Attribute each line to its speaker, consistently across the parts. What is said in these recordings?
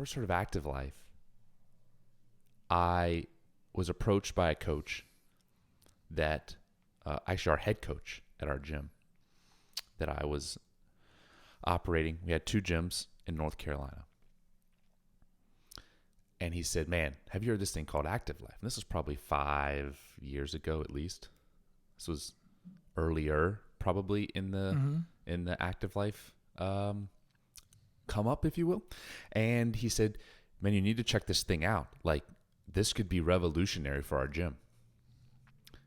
Speaker 1: first heard of Active Life, I was approached by a coach that, actually our head coach at our gym that I was operating. We had 2 gyms in North Carolina. And he said, man, have you heard this thing called Active Life? And this was probably 5 years ago at least. This was earlier probably in the Active Life come up, if you will. And he said, man, you need to check this thing out. Like, this could be revolutionary for our gym.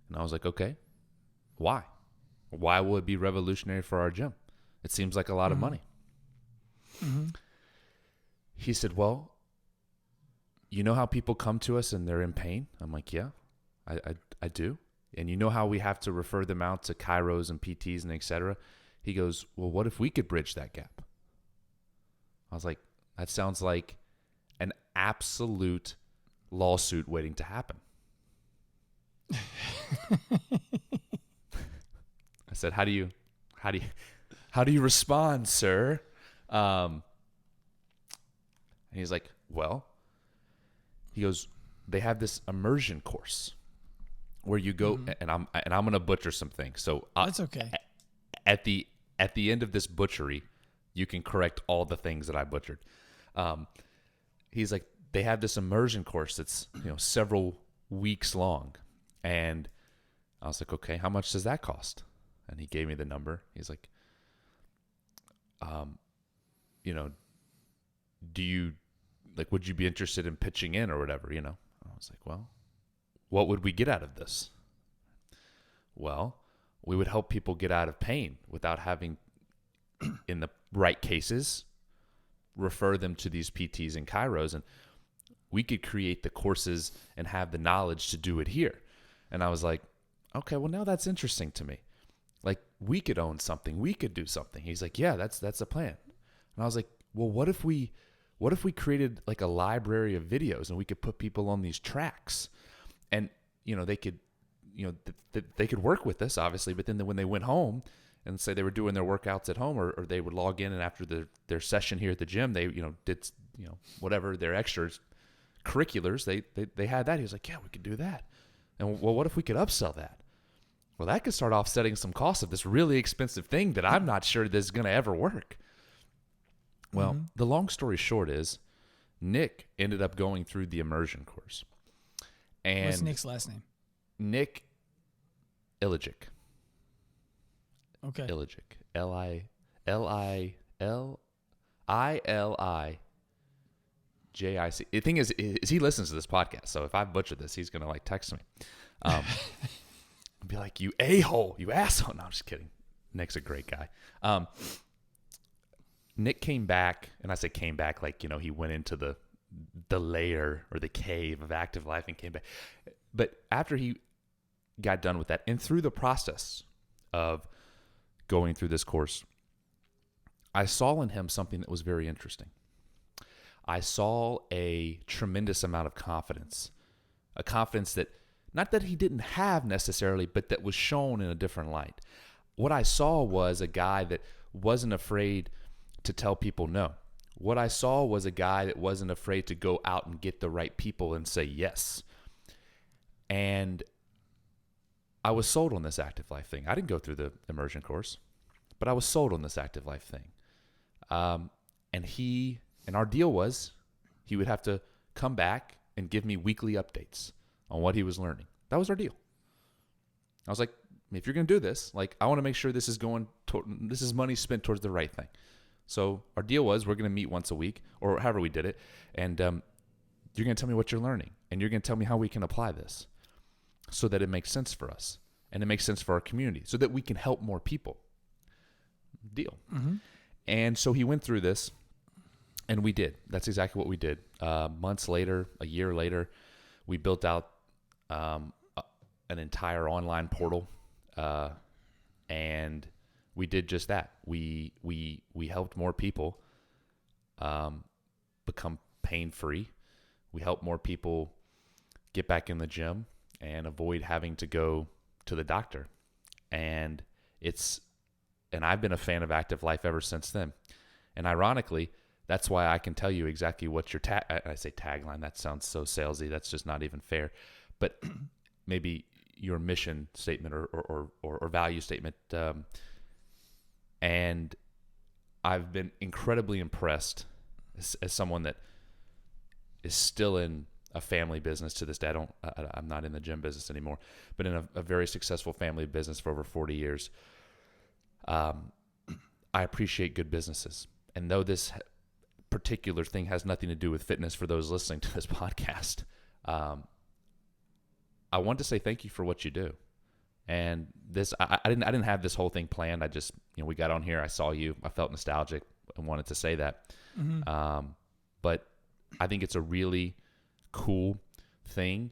Speaker 1: And I was like, okay, why? Why will it be revolutionary for our gym? It seems like a lot of money.
Speaker 2: Mm-hmm.
Speaker 1: He said, well, you know how people come to us and they're in pain? I'm like, yeah, I do. And you know how we have to refer them out to chiros and PTs and et cetera? He goes, well, what if we could bridge that gap? I was like, that sounds like an absolute lawsuit waiting to happen. I said, how do you respond, sir? And he's like, well, he goes, they have this immersion course where you go, and I'm going to butcher some things. So
Speaker 2: that's okay.
Speaker 1: At the end of this butchery, you can correct all the things that I butchered. He's like, they have this immersion course that's, several weeks long. And I was like, okay, how much does that cost? And he gave me the number. He's like, would you be interested in pitching in or whatever, I was like, well, what would we get out of this? Well, we would help people get out of pain without having, in the right cases, refer them to these PTs and chiros, and we could create the courses and have the knowledge to do it here. And I was like, okay, well, now that's interesting to me. Like, we could own something, we could do something. He's like, yeah, that's a plan. And I was like, well, what if we created like a library of videos and we could put people on these tracks, and they could they could work with us, obviously, but then when they went home and say they were doing their workouts at home, or they would log in, and after their session here at the gym, they did whatever their extra curriculars, they had that. He was like, yeah, we could do that. And well, what if we could upsell that? Well, that could start offsetting some costs of this really expensive thing that I'm not sure this is going to ever work. Well, the long story short is Nick ended up going through the immersion course. And
Speaker 2: what's Nick's last name?
Speaker 1: Nick Ilijic.
Speaker 2: Okay.
Speaker 1: Ilijic. Ilijic. The thing is he listens to this podcast, so if I butcher this, he's gonna text me, and be like, "You a-hole, you asshole." No, I'm just kidding. Nick's a great guy. Nick came back, and I say came back he went into the layer or the cave of Active Life and came back. But after he got done with that, and through the process of going through this course, I saw in him something that was very interesting. I saw a tremendous amount of confidence, a confidence that, not that he didn't have necessarily, but that was shown in a different light. What I saw was a guy that wasn't afraid to tell people no. What I saw was a guy that wasn't afraid to go out and get the right people and say yes. And I was sold on this Active Life thing. I didn't go through the immersion course, but I was sold on this Active Life thing. And our deal was he would have to come back and give me weekly updates on what he was learning. That was our deal. I was like, if you're going to do this, I want to make sure this is this is money spent towards the right thing. So our deal was we're going to meet once a week, or however we did it, and you're going to tell me what you're learning, and you're going to tell me how we can apply this so that it makes sense for us and it makes sense for our community so that we can help more people. Deal. Mm-hmm. And so he went through this. And we did. That's exactly what we did. Months later, a year later, we built out an entire online portal, and we did just that. We helped more people become pain-free. We helped more people get back in the gym and avoid having to go to the doctor. And I've been a fan of Active Life ever since then. And ironically, That's why I can tell you exactly what your I say tagline. That sounds so salesy. That's just not even fair. But maybe your mission statement or value statement. And I've been incredibly impressed as someone that is still in a family business to this day. I'm not in the gym business anymore, but in a very successful family business for over 40 years. I appreciate good businesses. And though this particular thing has nothing to do with fitness for those listening to this podcast, I want to say thank you for what you do. And this, I didn't have this whole thing planned. I just, we got on here. I saw you. I felt nostalgic and wanted to say that. Mm-hmm. But I think it's a really cool thing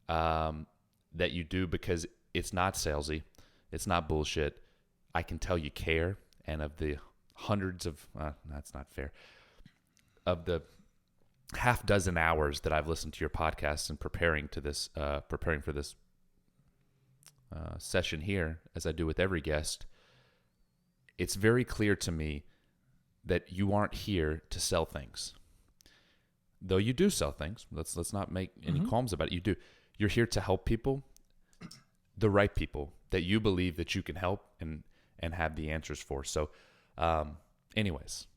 Speaker 1: that you do because it's not salesy. It's not bullshit. I can tell you care. And of the hundreds of, that's not fair, of the half dozen hours that I've listened to your podcast and preparing for this session here, as I do with every guest, it's very clear to me that you aren't here to sell things. Though you do sell things. Let's not make any qualms about it. You do. You're here to help people, the right people that you believe that you can help and have the answers for. So, anyways,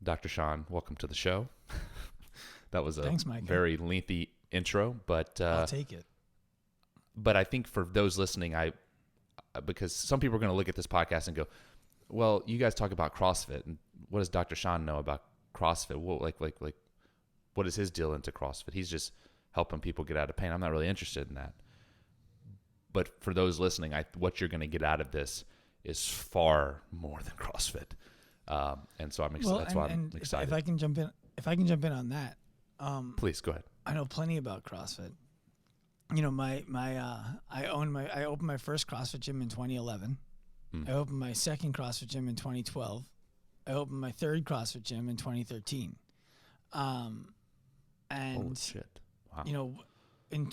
Speaker 1: Dr. Sean, welcome to the show. That was a very lengthy intro, but
Speaker 2: I'll take it.
Speaker 1: But I think for those listening, because some people are going to look at this podcast and go, "Well, you guys talk about CrossFit, and what does Dr. Sean know about CrossFit? Well, like, what is his deal into CrossFit? He's just helping people get out of pain. I'm not really interested in that." But for those listening, what you're going to get out of this is far more than CrossFit, and so I'm excited. That's why I'm excited.
Speaker 2: If I can jump in on that,
Speaker 1: please go ahead.
Speaker 2: I know plenty about CrossFit. I opened my first CrossFit gym in 2011. I opened my second CrossFit gym in 2012. I opened my third CrossFit gym in 2013. And
Speaker 1: holy shit! Wow.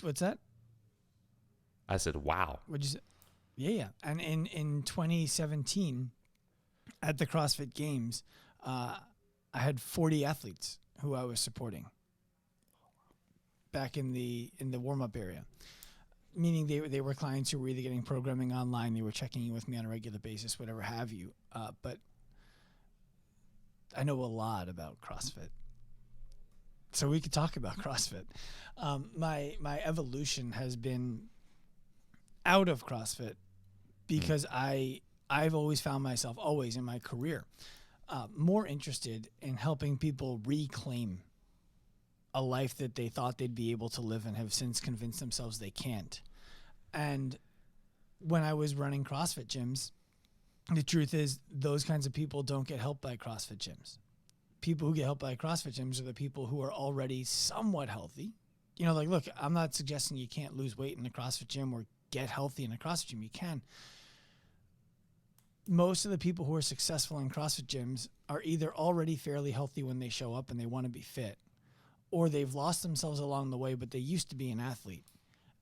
Speaker 2: What's that?
Speaker 1: I said, "Wow."
Speaker 2: What'd you say? Yeah. And in 2017, at the CrossFit Games, I had 40 athletes who I was supporting back in the warm-up area, meaning they were clients who were either getting programming online, they were checking in with me on a regular basis, whatever have you. But I know a lot about CrossFit, so we could talk about CrossFit. My evolution has been out of CrossFit because I've always found myself, always in my career, more interested in helping people reclaim a life that they thought they'd be able to live and have since convinced themselves they can't. And when I was running CrossFit gyms, the truth is those kinds of people don't get helped by CrossFit gyms. People who get helped by CrossFit gyms are the people who are already somewhat healthy. Look, I'm not suggesting you can't lose weight in a CrossFit gym or get healthy in a CrossFit gym. You can. Most of the people who are successful in CrossFit gyms are either already fairly healthy when they show up and they want to be fit, or they've lost themselves along the way, but they used to be an athlete.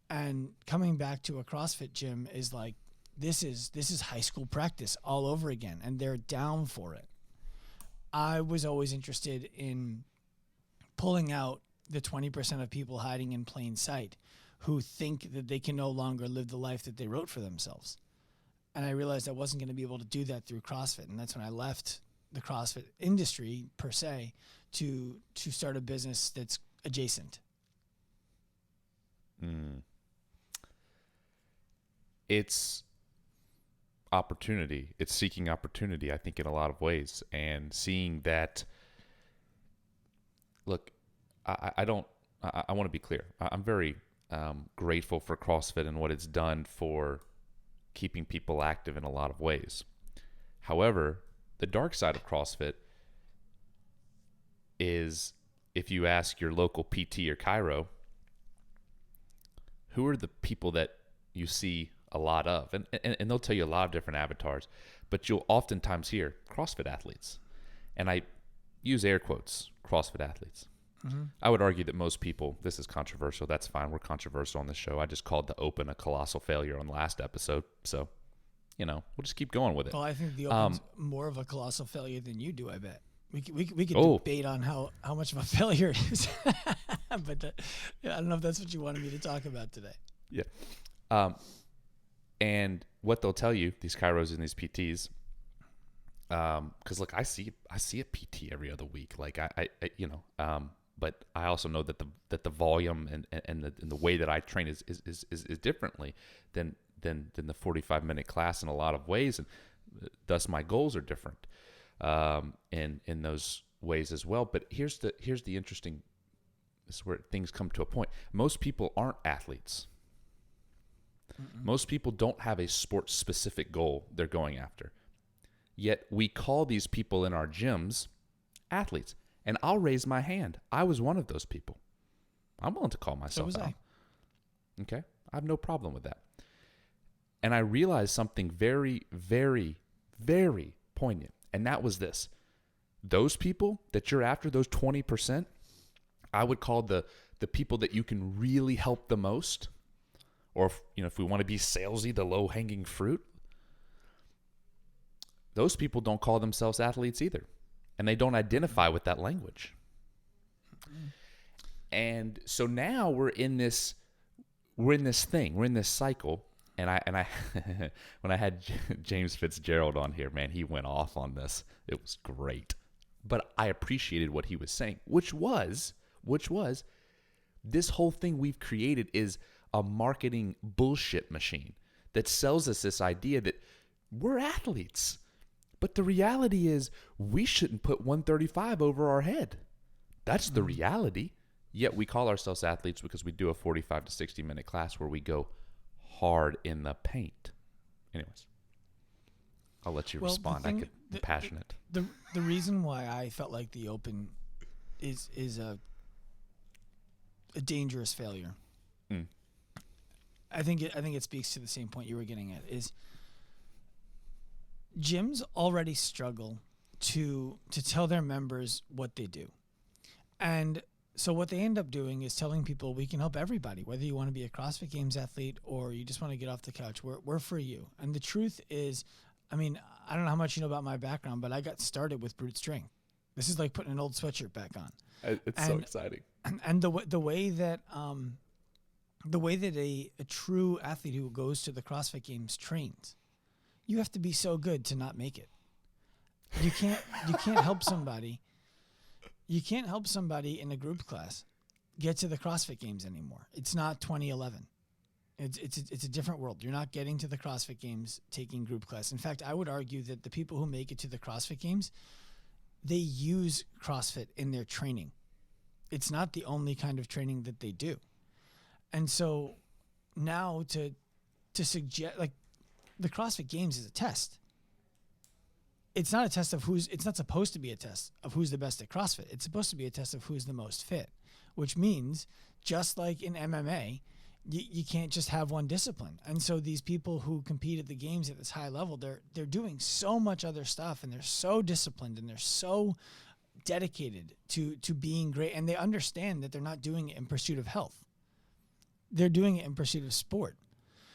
Speaker 2: And coming back to a CrossFit gym is like, this is high school practice all over again, and they're down for it. I was always interested in pulling out the 20% of people hiding in plain sight who think that they can no longer live the life that they wrote for themselves. And I realized I wasn't going to be able to do that through CrossFit. And that's when I left the CrossFit industry per se to start a business that's adjacent.
Speaker 1: It's opportunity. It's seeking opportunity, I think, in a lot of ways, and seeing that. Look, I want to be clear. I'm very grateful for CrossFit and what it's done for keeping people active in a lot of ways. However, the dark side of CrossFit is, if you ask your local PT or chiro, who are the people that you see a lot of? And they'll tell you a lot of different avatars, but you'll oftentimes hear CrossFit athletes. And I use air quotes, CrossFit athletes. Mm-hmm. I would argue that most people, this is controversial. That's fine. We're controversial on this show. I just called the Open a colossal failure on the last episode. So, we'll just keep going with it.
Speaker 2: Well, I think the Open's more of a colossal failure than you do, I bet. We could
Speaker 1: Oh.
Speaker 2: debate on how much of a failure it is, but I don't know if that's what you wanted me to talk about today.
Speaker 1: Yeah. And what they'll tell you, these chiros and these PTs, because look, I see a PT every other week. Like I but I also know that the volume and the way that I train is differently than the 45-minute class in a lot of ways, and thus my goals are different in those ways as well. But here's the interesting. This is where things come to a point. Most people aren't athletes. Mm-mm. Most people don't have a sports-specific goal they're going after. Yet we call these people in our gyms athletes. And I'll raise my hand. I was one of those people. I'm willing to call myself
Speaker 2: So was
Speaker 1: out. Okay? I have no problem with that. And I realized something very, very, very poignant. And that was this. Those people that you're after, those 20%, I would call the people that you can really help the most. Or if we want to be salesy, the low-hanging fruit. Those people don't call themselves athletes either. And they don't identify with that language. And so now we're in this cycle. And I when I had James Fitzgerald on here, man, he went off on this. It was great. But I appreciated what he was saying, which was this whole thing we've created is a marketing bullshit machine that sells us this idea that we're athletes. But the reality is we shouldn't put 135 over our head. That's the reality. Yet we call ourselves athletes because we do a 45 to 60-minute class where we go hard in the paint. Anyways, I'll let you respond. I'm passionate.
Speaker 2: The reason why I felt like the Open is a dangerous failure.
Speaker 1: Mm.
Speaker 2: I think it speaks to the same point you were getting at, is gyms already struggle to tell their members what they do. And so what they end up doing is telling people, we can help everybody, whether you want to be a CrossFit Games athlete or you just want to get off the couch, we're for you. And the truth is, I mean, I don't know how much you know about my background, but I got started with brute strength. This is like putting an old sweatshirt back on.
Speaker 1: It's so exciting.
Speaker 2: And the way that a true athlete who goes to the CrossFit Games trains, you have to be so good to not make it. You can't help somebody. You can't help somebody in a group class get to the CrossFit Games anymore. It's not 2011. It's a different world. You're not getting to the CrossFit Games taking group class. In fact, I would argue that the people who make it to the CrossFit Games, they use CrossFit in their training. It's not the only kind of training that they do. And so now to suggest, like, the CrossFit Games is a test. It's not a test of it's not supposed to be a test of who's the best at CrossFit. It's supposed to be a test of who's the most fit, which means just like in MMA, you can't just have one discipline. And so these people who compete at the games at this high level, they're doing so much other stuff, and they're so disciplined, and they're so dedicated to being great. And they understand that they're not doing it in pursuit of health. They're doing it in pursuit of sport.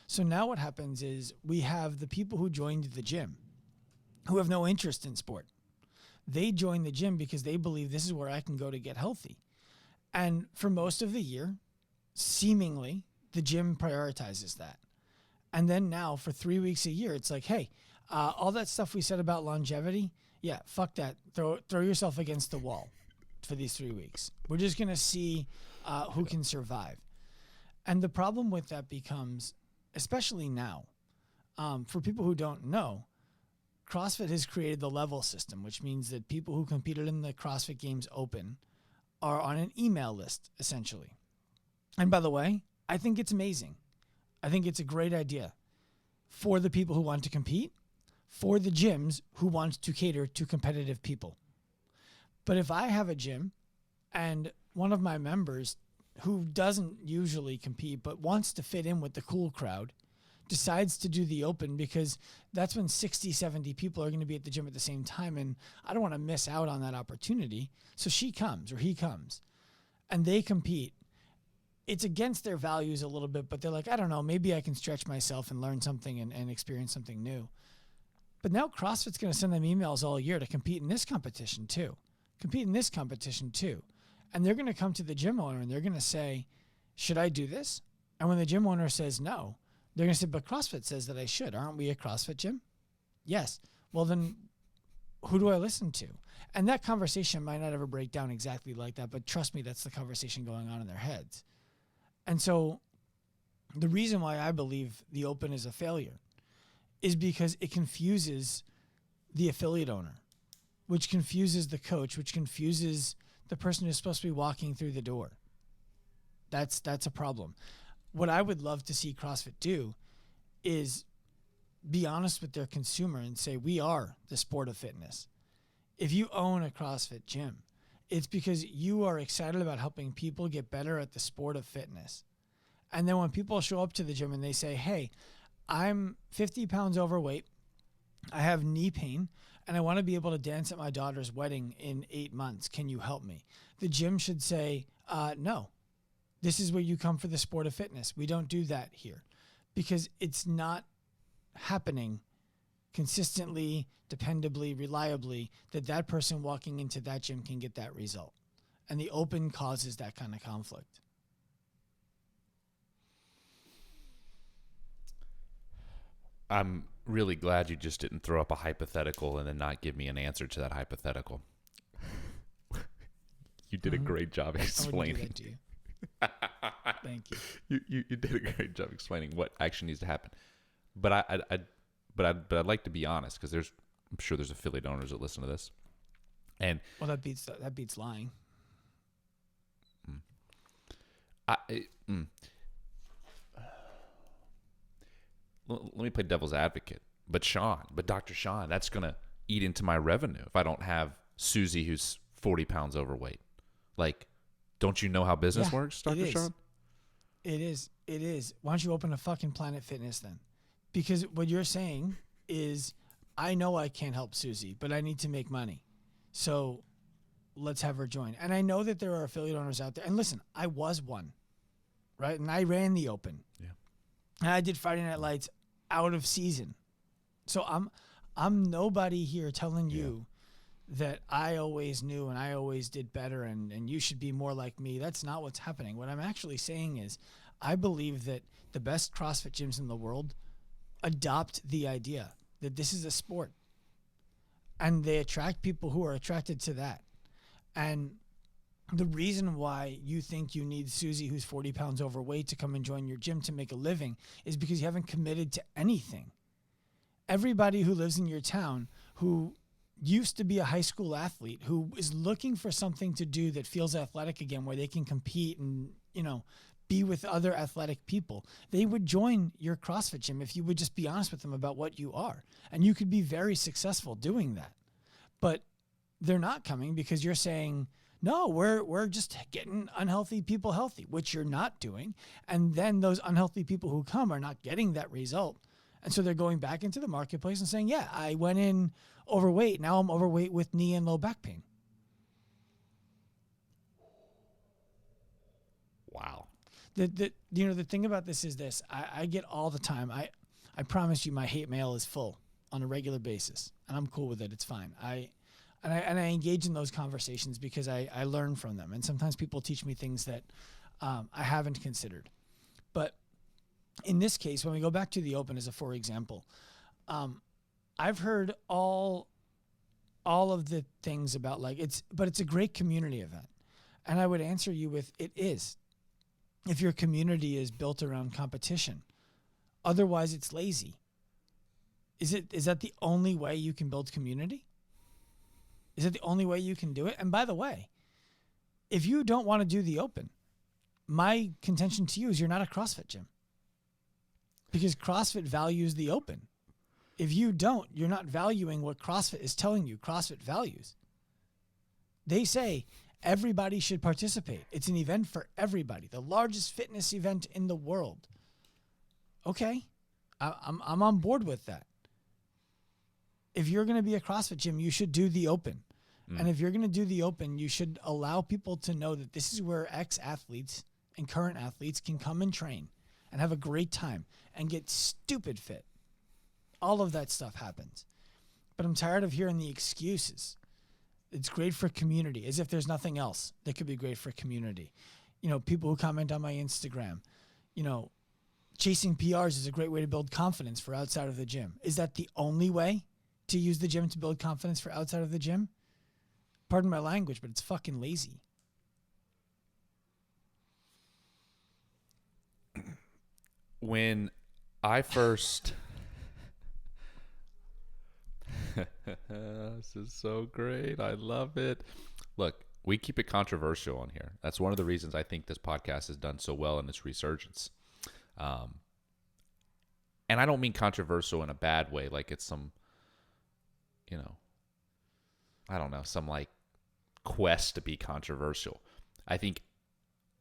Speaker 2: So now what happens is we have the people who joined the gym who have no interest in sport. They join the gym because they believe this is where I can go to get healthy. And for most of the year, seemingly, the gym prioritizes that. And then now for 3 weeks a year, it's like, hey, all that stuff we said about longevity, yeah, fuck that. Throw yourself against the wall for these 3 weeks. We're just going to see who can survive. And the problem with that becomes, especially now, for people who don't know, CrossFit has created the level system, which means that people who competed in the CrossFit Games Open are on an email list, essentially. And by the way, I think it's amazing. I think it's a great idea for the people who want to compete, for the gyms who want to cater to competitive people. But if I have a gym and one of my members who doesn't usually compete but wants to fit in with the cool crowd decides to do the Open because that's when 60, 70 people are going to be at the gym at the same time, and I don't want to miss out on that opportunity. So she comes or he comes and they compete. It's against their values a little bit, but they're like, I don't know, maybe I can stretch myself and learn something and experience something new. But now CrossFit's going to send them emails all year to compete in this competition too. And they're going to come to the gym owner and they're going to say, should I do this? And when the gym owner says no, they're going to say, but CrossFit says that I should. Aren't we a CrossFit gym? Yes. Well, then who do I listen to? And that conversation might not ever break down exactly like that, but trust me, that's the conversation going on in their heads. And so the reason why I believe the Open is a failure is because it confuses the affiliate owner, which confuses the coach, which confuses the person who's supposed to be walking through the door. That's a problem. What I would love to see CrossFit do is be honest with their consumer and say, we are the sport of fitness. If you own a CrossFit gym, it's because you are excited about helping people get better at the sport of fitness. And then when people show up to the gym and they say, hey, I'm 50 pounds overweight, I have knee pain, and I want to be able to dance at my daughter's wedding in 8 months. Can you help me? The gym should say, no. This is where you come for the sport of fitness. We don't do that here because it's not happening consistently, dependably, reliably, that person walking into that gym can get that result. And the Open causes that kind of conflict.
Speaker 1: I'm really glad you just didn't throw up a hypothetical and then not give me an answer to that hypothetical. You did a great job explaining.
Speaker 2: I wouldn't do that to you. Thank you.
Speaker 1: You did a great job explaining what actually needs to happen. But I'd like to be honest because I'm sure there's affiliate owners that listen to this. And
Speaker 2: well, that beats lying.
Speaker 1: Let me play devil's advocate. But Dr. Sean, that's going to eat into my revenue if I don't have Susie who's 40 pounds overweight. Like, don't you know how business works, Dr. Sean?
Speaker 2: It is. Why don't you open a fucking Planet Fitness then? Because what you're saying is, I know I can't help Susie, but I need to make money. So let's have her join. And I know that there are affiliate owners out there. And listen, I was one, right? And I ran the Open.
Speaker 1: Yeah.
Speaker 2: And I did Friday Night Lights out of season. So I'm nobody here telling you that I always knew and I always did better and you should be more like me. That's not what's happening. What I'm actually saying is I believe that the best CrossFit gyms in the world adopt the idea that this is a sport. And they attract people who are attracted to that. And the reason why you think you need Susie, who's 40 pounds overweight, to come and join your gym to make a living is because you haven't committed to anything. Everybody who lives in your town who used to be a high school athlete, who is looking for something to do that feels athletic again, where they can compete and, be with other athletic people, they would join your CrossFit gym if you would just be honest with them about what you are. And you could be very successful doing that. But they're not coming because you're saying, no, we're just getting unhealthy people healthy, which you're not doing. And then those unhealthy people who come are not getting that result. And so they're going back into the marketplace and saying, yeah, I went in overweight. Now I'm overweight with knee and low back pain.
Speaker 1: Wow.
Speaker 2: The thing about this is this. I get all the time. I promise you my hate mail is full on a regular basis. And I'm cool with it. It's fine. I engage in those conversations because I learn from them. And sometimes people teach me things that I haven't considered. But in this case, when we go back to the Open as a for example, I've heard all of the things about but it's a great community event. And I would answer you with, it is. If your community is built around competition, otherwise it's lazy. Is that the only way you can build community? Is it the only way you can do it? And by the way, if you don't want to do the Open, my contention to you is you're not a CrossFit gym. Because CrossFit values the Open. If you don't, you're not valuing what CrossFit is telling you CrossFit values. They say everybody should participate. It's an event for everybody. The largest fitness event in the world. Okay, I'm on board with that. If you're going to be a CrossFit gym, you should do the Open. And if you're going to do the Open, you should allow people to know that this is where ex-athletes and current athletes can come and train and have a great time and get stupid fit. All of that stuff happens. But I'm tired of hearing the excuses. It's great for community, as if there's nothing else that could be great for community. People who comment on my Instagram, chasing PRs is a great way to build confidence for outside of the gym. Is that the only way to use the gym to build confidence for outside of the gym? Pardon my language, but it's fucking lazy.
Speaker 1: When I first... This is so great. I love it. Look, we keep it controversial on here. That's one of the reasons I think this podcast has done so well in its resurgence. And I don't mean controversial in a bad way, like it's some, I don't know, some like quest to be controversial. I think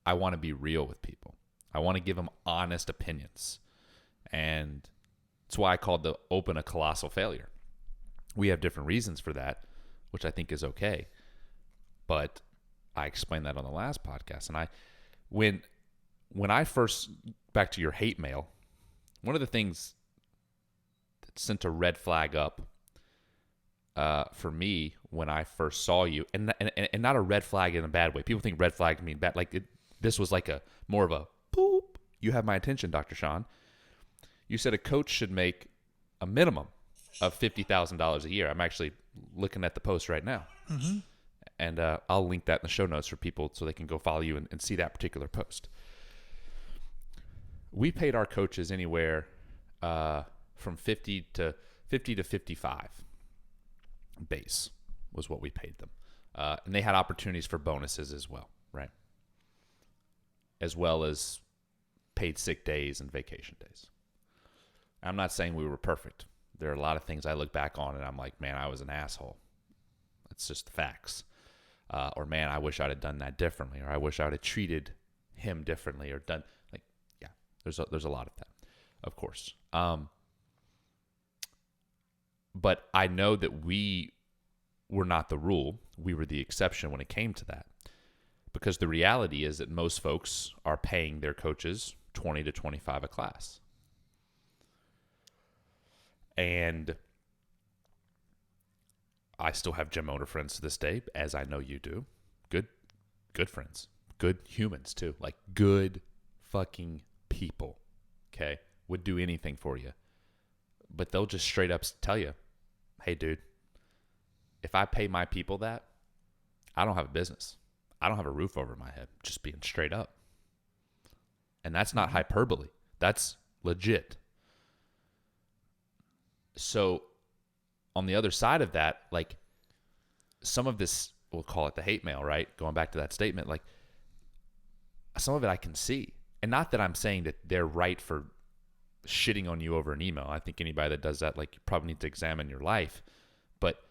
Speaker 1: I want to be real with people. I want to give them honest opinions. And that's why I called the Open a colossal failure. We have different reasons for that, which I think is okay. But I explained that on the last podcast. And when I first, back to your hate mail, one of the things that sent a red flag up for me when I first saw you, and not a red flag in a bad way. People think red flag mean bad. Like this was like a more of a boop. You have my attention, Dr. Sean. You said a coach should make a minimum of $50,000 a year. I'm actually looking at the post right now.
Speaker 2: Mm-hmm.
Speaker 1: And I'll link that in the show notes for people so they can go follow you and see that particular post. We paid our coaches anywhere from 50 to 55 base was what we paid them. And they had opportunities for bonuses as well, right? As well as paid sick days and vacation days. I'm not saying we were perfect. There are a lot of things I look back on and I'm like, man, I was an asshole. It's just the facts. Or man, I wish I'd have done that differently, or I wish I would have treated him differently, or done like, yeah. There's a lot of that, of course. But I know that we were not the rule. We were the exception when it came to that, because the reality is that most folks are paying their coaches $20 to $25 a class, and I still have gym owner friends to this day, as I know you do. Good friends. Good humans, too. Like, good fucking people, okay? Would do anything for you. But they'll just straight up tell you, hey, dude, if I pay my people that, I don't have a business. I don't have a roof over my head. Just being straight up. And that's not hyperbole. That's legit. So on the other side of that, like some of this, we'll call it the hate mail, right? Going back to that statement, like some of it I can see. And not that I'm saying that they're right for shitting on you over an email. I think anybody that does that, like, you probably need to examine your life. But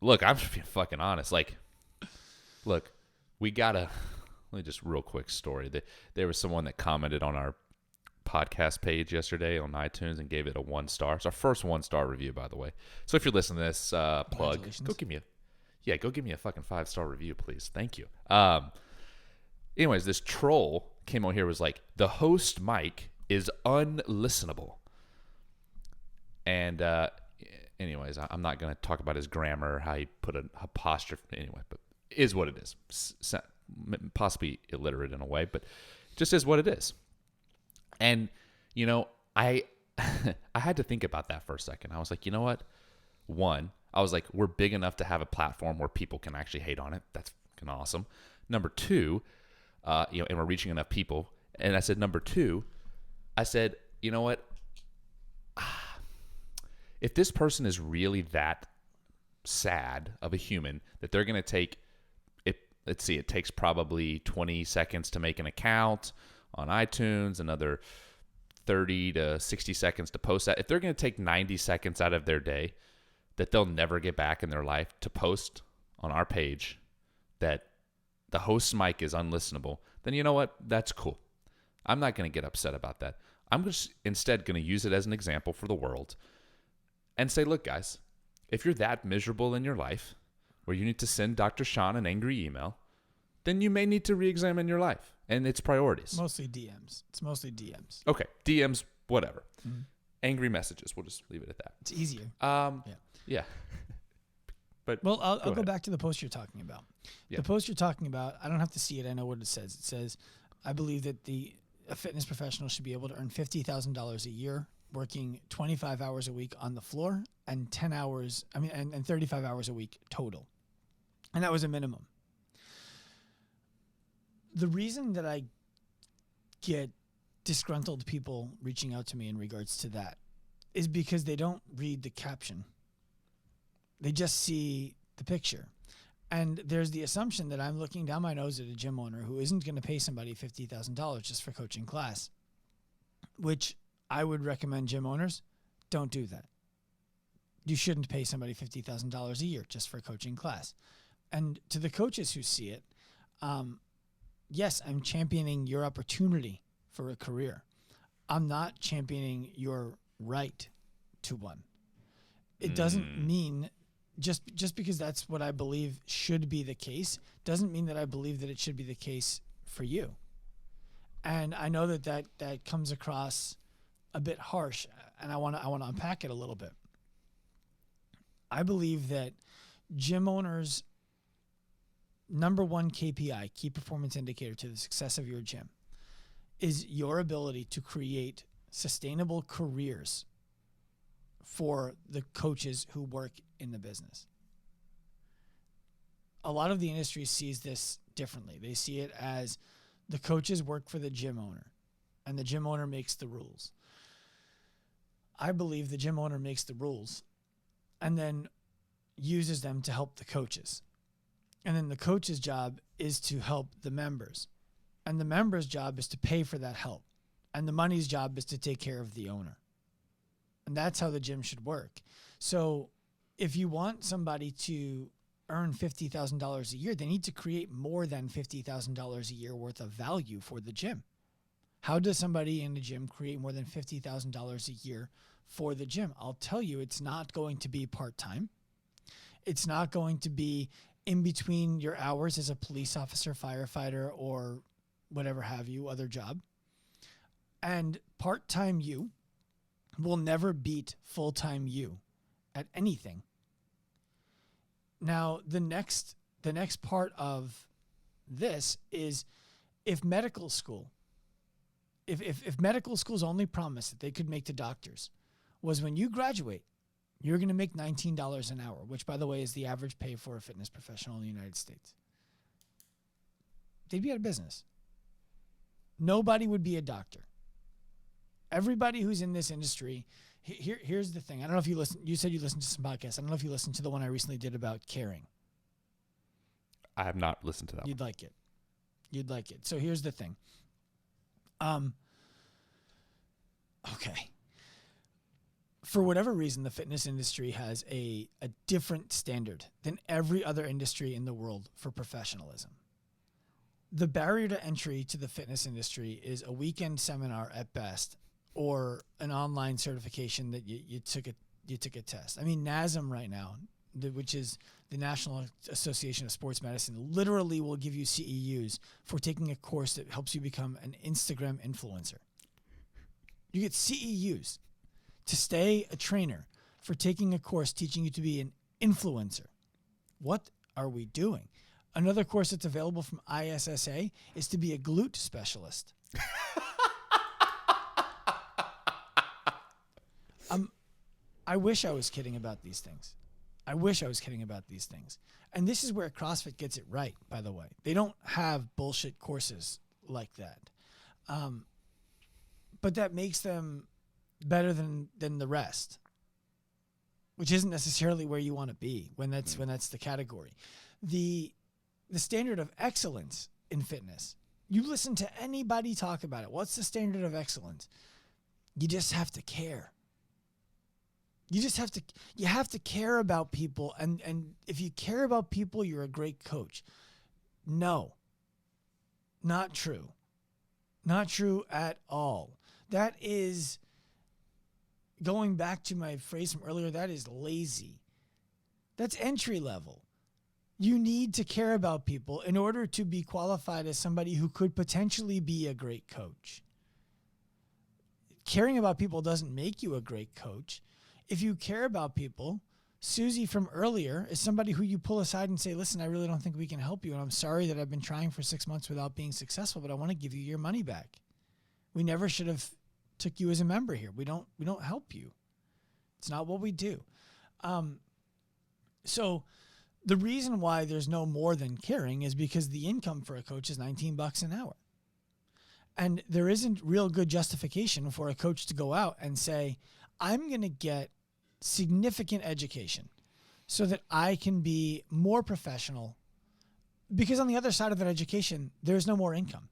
Speaker 1: look, I'm just being fucking honest. Like, look, let me just real quick story. There was someone that commented on our podcast page yesterday on iTunes and gave it a 1 star. It's our first 1-star review, by the way. So if you're listening to this, plug, go give me a fucking 5-star review, please. Thank you. Anyways, this troll came on here, was like, the host mic is unlistenable. And anyways, I'm not going to talk about his grammar, how he put an apostrophe anyway, but it is what it is. Possibly illiterate in a way, but just is what it is. And, I had to think about that for a second. I was like, you know what? One, I was like, we're big enough to have a platform where people can actually hate on it. That's fucking awesome. Number two, and we're reaching enough people. And I said, number two, I said, you know what? If this person is really that sad of a human that they're going to take it, let's see, it takes probably 20 seconds to make an account on iTunes, another 30 to 60 seconds to post that. If they're going to take 90 seconds out of their day that they'll never get back in their life to post on our page that the host's mic is unlistenable, then you know what? That's cool. I'm not going to get upset about that. I'm just instead going to use it as an example for the world and say, look, guys, if you're that miserable in your life where you need to send Dr. Sean an angry email, then you may need to re-examine your life and its priorities.
Speaker 2: Mostly DMs. It's mostly DMs.
Speaker 1: Okay, DMs, whatever.
Speaker 2: Mm-hmm.
Speaker 1: Angry messages. We'll just leave it at that.
Speaker 2: It's easier.
Speaker 1: Yeah. But
Speaker 2: Well, I'll go
Speaker 1: ahead.
Speaker 2: back to the post you're talking about.
Speaker 1: Yeah.
Speaker 2: The post you're talking about, I don't have to see it. I know what it says. It says, I believe that a fitness professional should be able to earn $50,000 a year, working 25 hours a week on the floor and 35 hours a week total. And that was a minimum. The reason that I get disgruntled people reaching out to me in regards to that is because they don't read the caption. They just see the picture. And there's the assumption that I'm looking down my nose at a gym owner who isn't going to pay somebody $50,000 just for coaching class, which I would recommend gym owners don't do that. You shouldn't pay somebody $50,000 a year just for coaching class. And to the coaches who see it, yes, I'm championing your opportunity for a career. I'm not championing your right to one. It doesn't mean just because that's what I believe should be the case doesn't mean that I believe that it should be the case for you. And I know that comes across a bit harsh, and I want to unpack it a little bit. I believe that gym owners' number one KPI, key performance indicator to the success of your gym, is your ability to create sustainable careers for the coaches who work in the business. A lot of the industry sees this differently. They see it as the coaches work for the gym owner, and the gym owner makes the rules. I believe the gym owner makes the rules and then uses them to help the coaches. And then the coach's job is to help the members. And the member's job is to pay for that help. And the money's job is to take care of the owner. And that's how the gym should work. So if you want somebody to earn $50,000 a year, they need to create more than $50,000 a year worth of value for the gym. How does somebody in the gym create more than $50,000 a year for the gym? I'll tell you, it's not going to be part-time. It's not going to be in between your hours as a police officer, firefighter, or whatever have you, other job. And part-time you will never beat full-time you at anything. Now, the next part of this is if medical school only promise that they could make to doctors was when you graduate, you're going to make $19 an hour, which, by the way, is the average pay for a fitness professional in the United States. They'd be out of business. Nobody would be a doctor. Everybody who's in this industry, here's the thing. I don't know if you listen. You said you listened to some podcasts. I don't know if you listened to the one I recently did about caring.
Speaker 1: I have not listened to that.
Speaker 2: You'd like it. You'd like it. So here's the thing. Okay. For whatever reason, the fitness industry has a different standard than every other industry in the world for professionalism. The barrier to entry to the fitness industry is a weekend seminar at best, or an online certification that you took a test. I mean, NASM right now, which is the National Association of Sports Medicine, literally will give you CEUs for taking a course that helps you become an Instagram influencer. You get CEUs to stay a trainer for taking a course teaching you to be an influencer. What are we doing? Another course that's available from ISSA is to be a glute specialist. I wish I was kidding about these things. And this is where CrossFit gets it right, by the way. They don't have bullshit courses like that. But that makes them better than the rest, which isn't necessarily where you want to be when that's the category. The standard of excellence in fitness, you listen to anybody talk about it. What's the standard of excellence? You just have to care. You have to care about people. And if you care about people, you're a great coach. No, not true. Not true at all. That is, going back to my phrase from earlier, that is lazy. That's entry level. You need to care about people in order to be qualified as somebody who could potentially be a great coach. caring about people doesn't make you a great coach. If you care about people, Susie from earlier is somebody who you pull aside and say, listen, I really don't think we can help you. And I'm sorry that I've been trying for 6 months without being successful, but I want to give you your money back. We never should have took you as a member here. We don't help you. It's not what we do. So the reason why there's no more than caring is because the income for a coach is $19 an hour. And there isn't real good justification for a coach to go out and say, I'm going to get significant education so that I can be more professional, because on the other side of that education, there's no more income.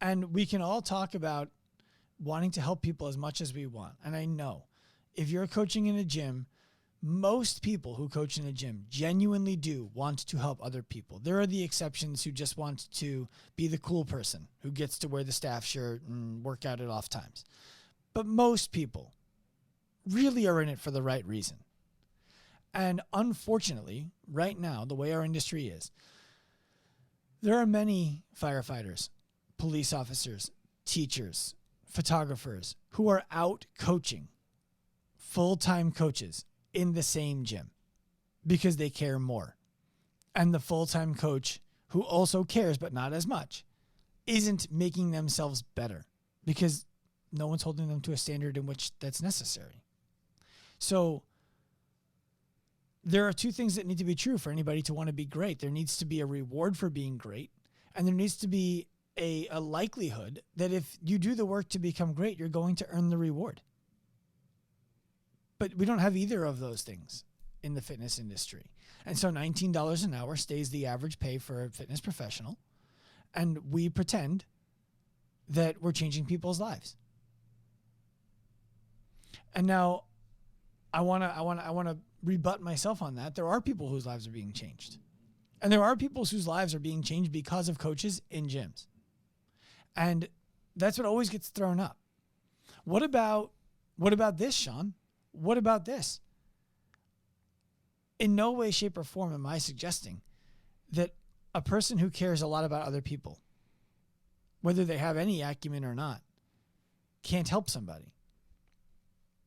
Speaker 2: And we can all talk about wanting to help people as much as we want. And I know if you're coaching in a gym, most people who coach in a gym genuinely do want to help other people. There are the exceptions who just want to be the cool person who gets to wear the staff shirt and work out at off times. But most people really are in it for the right reason. And unfortunately, right now, the way our industry is, there are many firefighters, police officers, teachers, photographers who are out coaching, full-time coaches in the same gym because they care more. And the full-time coach who also cares but not as much isn't making themselves better because no one's holding them to a standard in which that's necessary. So there are two things that need to be true for anybody to want to be great. There needs to be a reward for being great, and there needs to be a likelihood that if you do the work to become great, you're going to earn the reward. But we don't have either of those things in the fitness industry. And so $19 an hour stays the average pay for a fitness professional. And we pretend that we're changing people's lives. And now I want to rebut myself on that. There are people whose lives are being changed. And there are people whose lives are being changed because of coaches in gyms. And that's what always gets thrown up. What about this, Sean? What about this? In no way, shape, or form am I suggesting that a person who cares a lot about other people, whether they have any acumen or not, can't help somebody.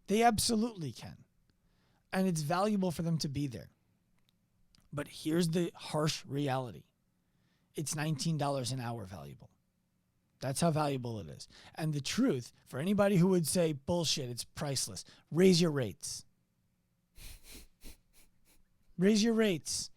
Speaker 2: They absolutely can. And it's valuable for them to be there. But here's the harsh reality. It's $19 an hour valuable. That's how valuable it is. And the truth, for anybody who would say, bullshit, it's priceless, raise your rates. Raise your rates.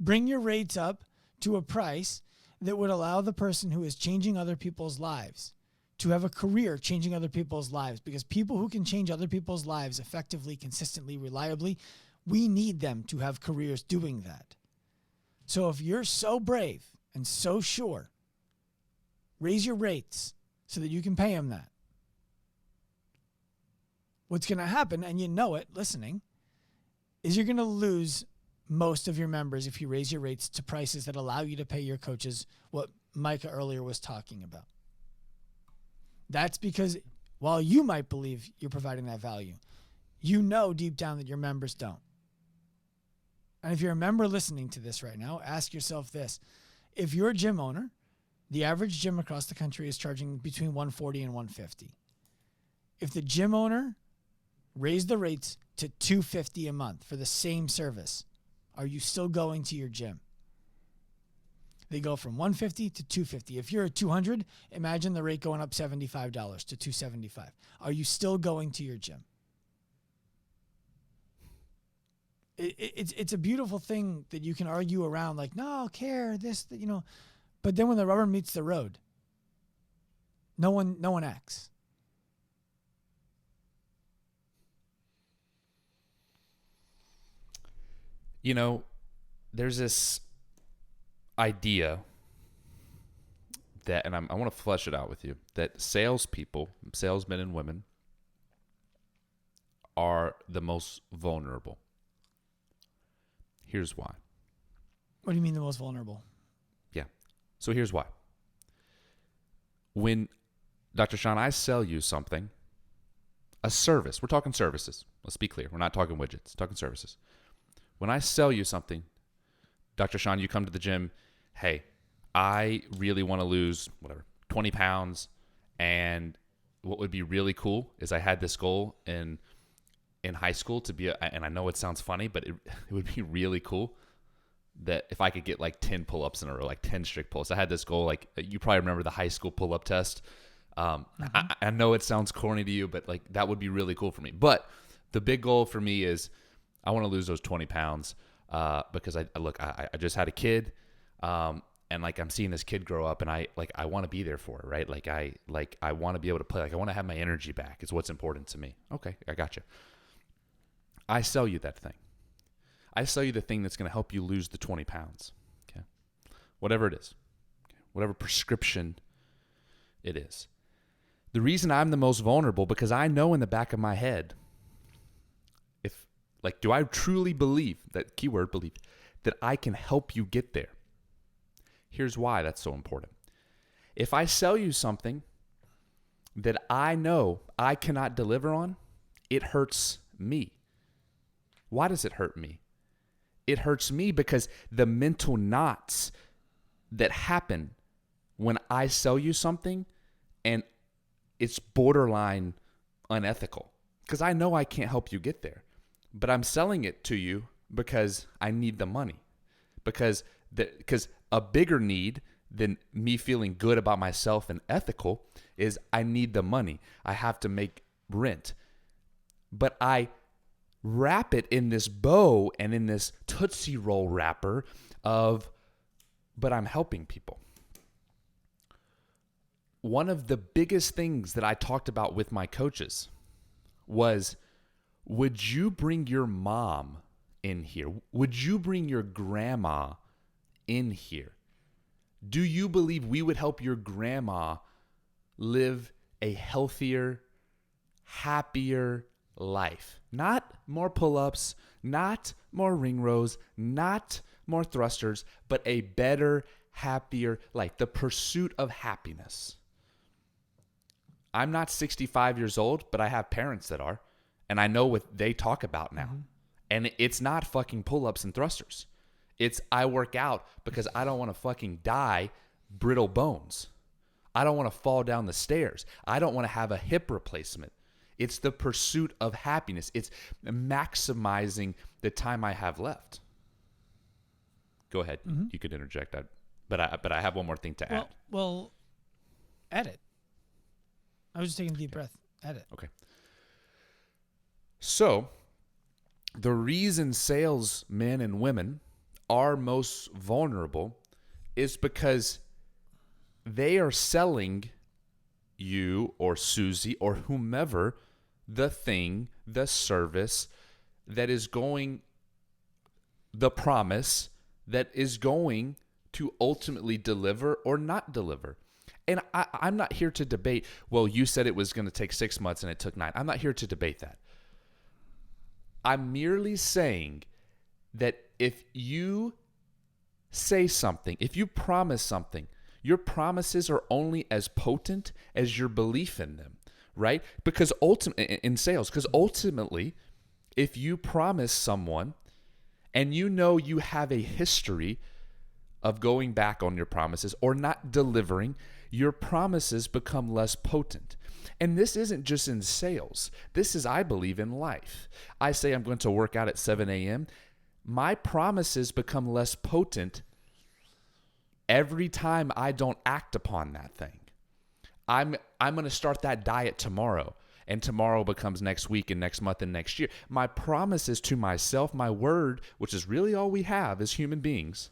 Speaker 2: Bring your rates up to a price that would allow the person who is changing other people's lives to have a career changing other people's lives. Because people who can change other people's lives effectively, consistently, reliably, we need them to have careers doing that. So if you're so brave and so sure, raise your rates so that you can pay them that. What's going to happen, and you know it listening, is you're going to lose most of your members if you raise your rates to prices that allow you to pay your coaches what Micah earlier was talking about. That's because while you might believe you're providing that value, you know deep down that your members don't. And if you're a member listening to this right now, ask yourself this. If you're a gym owner, the average gym across the country is charging between $140 and $150. If the gym owner raised the rates to $250 a month for the same service, are you still going to your gym? They go from $150 to $250. If you're at $200, imagine the rate going up $75 to $275. Are you still going to your gym? It's a beautiful thing that you can argue around like, no, I'll care, this, you know. But then when the rubber meets the road, no one acts.
Speaker 1: You know, there's this idea that, and I want to flesh it out with you, that salespeople, salesmen and women, are the most vulnerable. Here's why.
Speaker 2: What do you mean the most vulnerable?
Speaker 1: Yeah. So here's why. When, Dr. Sean, I sell you something, a service, we're talking services. Let's be clear. We're not talking widgets, talking services. When I sell you something, Dr. Sean, you come to the gym, hey, I really want to lose, 20 pounds, And what would be really cool is I had this goal in high school to be, and I know it sounds funny, but it would be really cool that if I could get like 10 pull-ups in a row, like 10 strict pull-ups. I had this goal, like you probably remember the high school pull-up test. I know it sounds corny to you, but like that would be really cool for me. But the big goal for me is I want to lose those 20 pounds because I just had a kid, and like I'm seeing this kid grow up, and I want to be there for it, right? I want to be able to play. Like I want to have my energy back. Is what's important to me. Okay, I got you. I sell you that thing. I sell you the thing that's going to help you lose the 20 pounds. Okay, whatever it is, whatever prescription it is. The reason I'm the most vulnerable because I know in the back of my head, do I truly believe, that keyword believe, that I can help you get there? Here's why that's so important. If I sell you something that I know I cannot deliver on, it hurts me. Why does it hurt me? It hurts me because the mental knots that happen when I sell you something and it's borderline unethical because I know I can't help you get there, but I'm selling it to you because I need the money, because a bigger need than me feeling good about myself and ethical is I need the money. I have to make rent, but I wrap it in this bow and in this Tootsie Roll wrapper but I'm helping people. One of the biggest things that I talked about with my coaches was, would you bring your mom in here? Would you bring your grandma in here? Do you believe we would help your grandma live a healthier, happier life? Not more pull-ups, not more ring rows, not more thrusters, but a better, happier life. The pursuit of happiness. I'm not 65 years old, but I have parents that are, and I know what they talk about now. Mm-hmm. And it's not fucking pull-ups and thrusters. It's I work out because I don't want to fucking die brittle bones. I don't want to fall down the stairs. I don't want to have a hip replacement. It's the pursuit of happiness. It's maximizing the time I have left. Go ahead. Mm-hmm. You could interject that. But I have one more thing to add.
Speaker 2: Well, edit. I was just taking a deep breath. Edit.
Speaker 1: Okay. So, the reason salesmen and women are most vulnerable is because they are selling you or Susie or whomever the thing, the service that is going, the promise that is going to ultimately deliver or not deliver. And I'm not here to debate, well, you said it was going to take 6 months and it took 9. I'm not here to debate that. I'm merely saying that if you say something, if you promise something, your promises are only as potent as your belief in them, right? Because ultimately, if you promise someone and you know you have a history of going back on your promises or not delivering, your promises become less potent. And this isn't just in sales. This is, I believe, in life. I say I'm going to work out at 7 a.m. My promises become less potent every time I don't act upon that thing. I'm going to start that diet tomorrow, and tomorrow becomes next week and next month and next year. My promises to myself, my word, which is really all we have as human beings,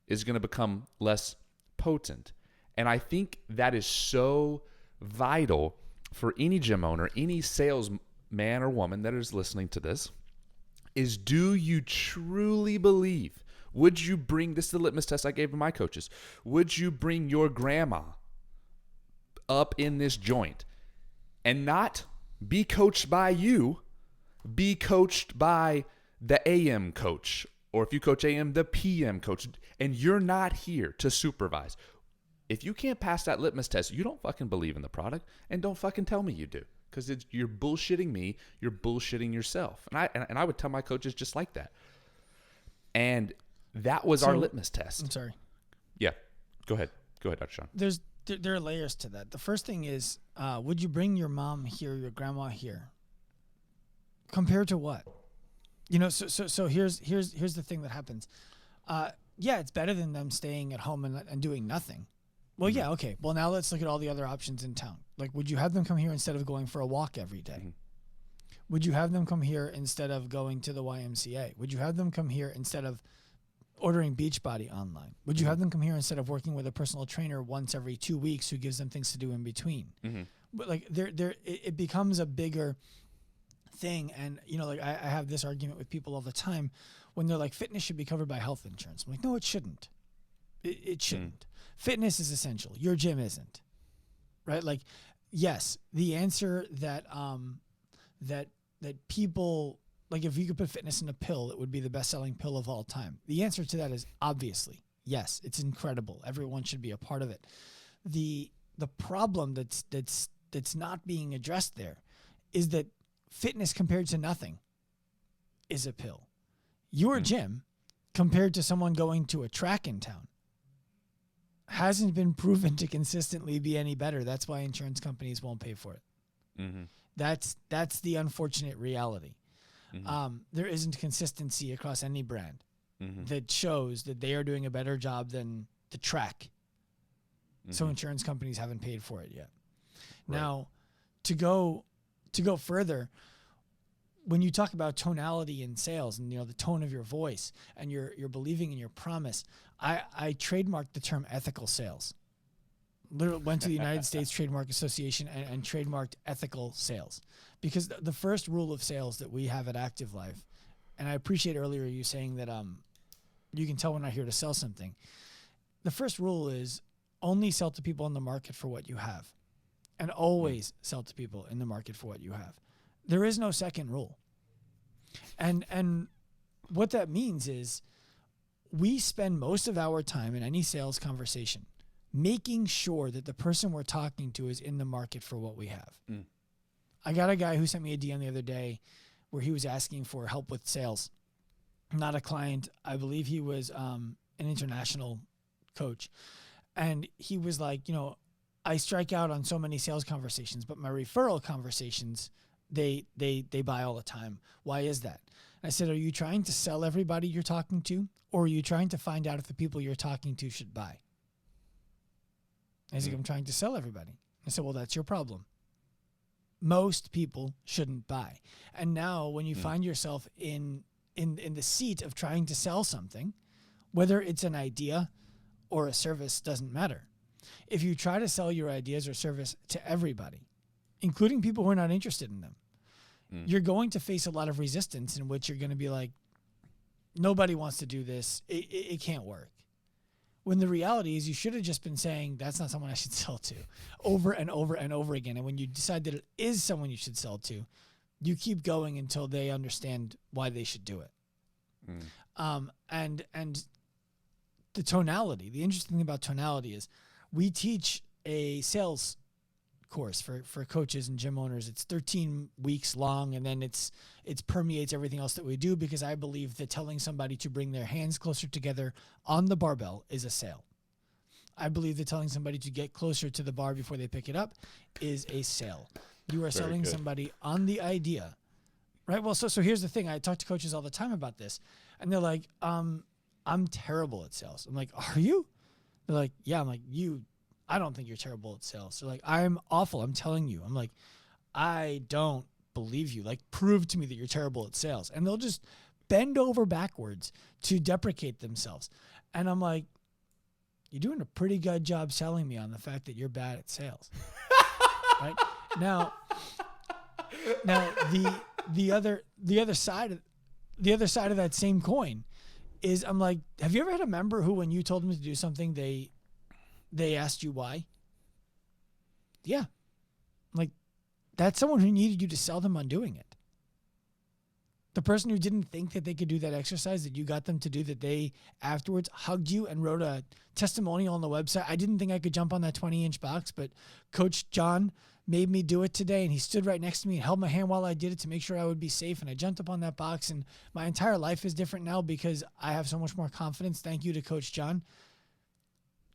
Speaker 1: is going to become less potent. And I think that is so vital for any gym owner, any sales man or woman that is listening to this, is do you truly believe? Would you bring, this is the litmus test I gave to my coaches, would you bring your grandma up in this joint and not be coached by you, be coached by the AM coach, or if you coach AM, the PM coach, and you're not here to supervise. If you can't pass that litmus test, you don't fucking believe in the product, and don't fucking tell me you do, because you're bullshitting me, you're bullshitting yourself. And I would tell my coaches just like that. And that was our litmus test.
Speaker 2: I'm sorry.
Speaker 1: Yeah, go ahead, Dr. Sean.
Speaker 2: There's there are layers to that. The first thing is, would you bring your mom here, your grandma here? Compared to what? You know, so here's the thing that happens. Yeah, it's better than them staying at home and doing nothing. Well, yeah, okay. Well, now let's look at all the other options in town. Like, would you have them come here instead of going for a walk every day?
Speaker 1: Mm-hmm.
Speaker 2: Would you have them come here instead of going to the YMCA? Would you have them come here instead of ordering Beachbody online? Would you have them come here instead of working with a personal trainer once every 2 weeks who gives them things to do in between?
Speaker 1: Mm-hmm.
Speaker 2: But like, it becomes a bigger thing. And, you know, like I have this argument with people all the time when they're like, fitness should be covered by health insurance. I'm like, no, it shouldn't. It shouldn't. Fitness is essential. Your gym isn't, right? Like, yes, the answer that people, like, if you could put fitness in a pill, it would be the best-selling pill of all time. The answer to that is obviously yes. It's incredible. Everyone should be a part of it. The problem that's not being addressed there is that fitness compared to nothing is a pill. Your gym compared to someone going to a track in town hasn't been proven to consistently be any better. That's why insurance companies won't pay for it.
Speaker 1: Mm-hmm.
Speaker 2: That's the unfortunate reality.
Speaker 1: Mm-hmm.
Speaker 2: There isn't consistency across any brand
Speaker 1: Mm-hmm.
Speaker 2: that shows that they are doing a better job than the track.
Speaker 1: Mm-hmm.
Speaker 2: So insurance companies haven't paid for it yet.
Speaker 1: Right.
Speaker 2: Now, to go further, when you talk about tonality in sales and, you know, the tone of your voice and you're believing in your promise, I trademarked the term ethical sales. Literally went to the United States Trademark Association and trademarked ethical sales, because the first rule of sales that we have at Active Life, and I appreciate earlier you saying that you can tell when I'm here to sell something. The first rule is only sell to people in the market for what you have, and always sell to people in the market for what you have. There is no second rule. And what that means is we spend most of our time in any sales conversation making sure that the person we're talking to is in the market for what we have. I got a guy who sent me a DM the other day where he was asking for help with sales. Not a client. I believe he was an international coach. And he was like, you know, I strike out on so many sales conversations, but my referral conversations, they buy all the time. Why is that? I said, are you trying to sell everybody you're talking to, or are you trying to find out if the people you're talking to should buy? He's like, I'm trying to sell everybody. I said, well, that's your problem. Most people shouldn't buy. And now when you find yourself in the seat of trying to sell something, whether it's an idea or a service, doesn't matter. If you try to sell your ideas or service to everybody, including people who are not interested in them, you're going to face a lot of resistance in which you're going to be like, nobody wants to do this. It can't work. When the reality is you should have just been saying, that's not someone I should sell to, over and over and over again. And when you decide that it is someone you should sell to, you keep going until they understand why they should do it. And the tonality, the interesting thing about tonality is we teach a sales course for coaches and gym owners. It's 13 weeks long, and then it permeates everything else that we do, because I believe that telling somebody to bring their hands closer together on the barbell is a sale. I believe that telling somebody to get closer to the bar before they pick it up is a sale. You are selling somebody on the idea, right? Well, so here's the thing. I talk to coaches all the time about this, and they're like, I'm terrible at sales. I'm like, are you? They're like, yeah. I'm like, I don't think you're terrible at sales. They're like, I'm awful. I'm telling you. I'm like, I don't believe you. Like, prove to me that you're terrible at sales. And they'll just bend over backwards to deprecate themselves. And I'm like, you're doing a pretty good job selling me on the fact that you're bad at sales. Right? Now the other side of that same coin is, I'm like, have you ever had a member who, when you told them to do something, they asked you why? Yeah. Like, that's someone who needed you to sell them on doing it. The person who didn't think that they could do that exercise that you got them to do, that they afterwards hugged you and wrote a testimonial on the website. I didn't think I could jump on that 20-inch box, but Coach John made me do it today, and he stood right next to me and held my hand while I did it to make sure I would be safe, and I jumped up on that box, and my entire life is different now because I have so much more confidence. Thank you to Coach John.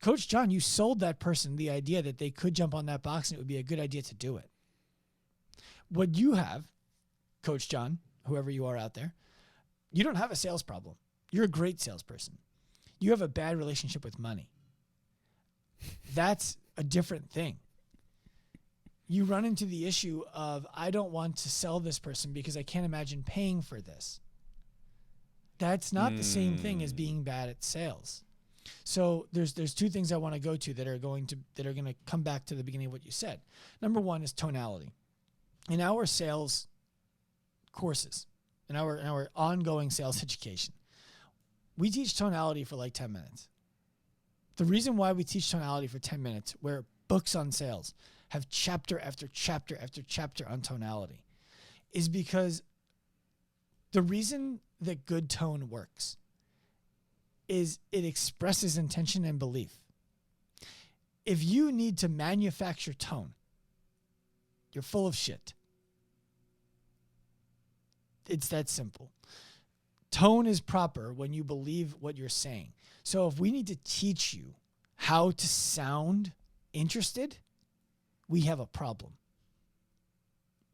Speaker 2: Coach John, you sold that person the idea that they could jump on that box and it would be a good idea to do it. What you have, Coach John, whoever you are out there, you don't have a sales problem. You're a great salesperson. You have a bad relationship with money. That's a different thing. You run into the issue of, I don't want to sell this person because I can't imagine paying for this. That's not the same thing as being bad at sales. So there's two things I want to go to that are going to come back to the beginning of what you said. Number one is tonality. In our sales courses, in our ongoing sales education, we teach tonality for like 10 minutes. The reason why we teach tonality for 10 minutes, where books on sales have chapter after chapter after chapter on tonality, is because the reason that good tone works is it expresses intention and belief. If you need to manufacture tone, you're full of shit. It's that simple. Tone is proper when you believe what you're saying. So if we need to teach you how to sound interested, we have a problem.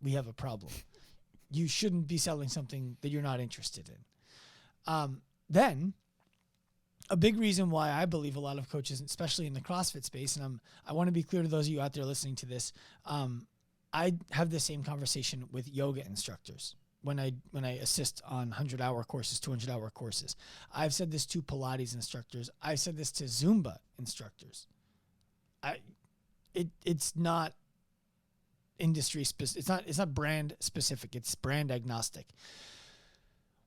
Speaker 2: We have a problem. You shouldn't be selling something that you're not interested in. Then, a big reason why I believe a lot of coaches, especially in the CrossFit space, and I want to be clear to those of you out there listening to this, I have the same conversation with yoga instructors when I assist on 100-hour courses, 200-hour courses. I've said this to Pilates instructors. I've said this to Zumba instructors. It's not industry specific. It's not brand specific. It's brand agnostic.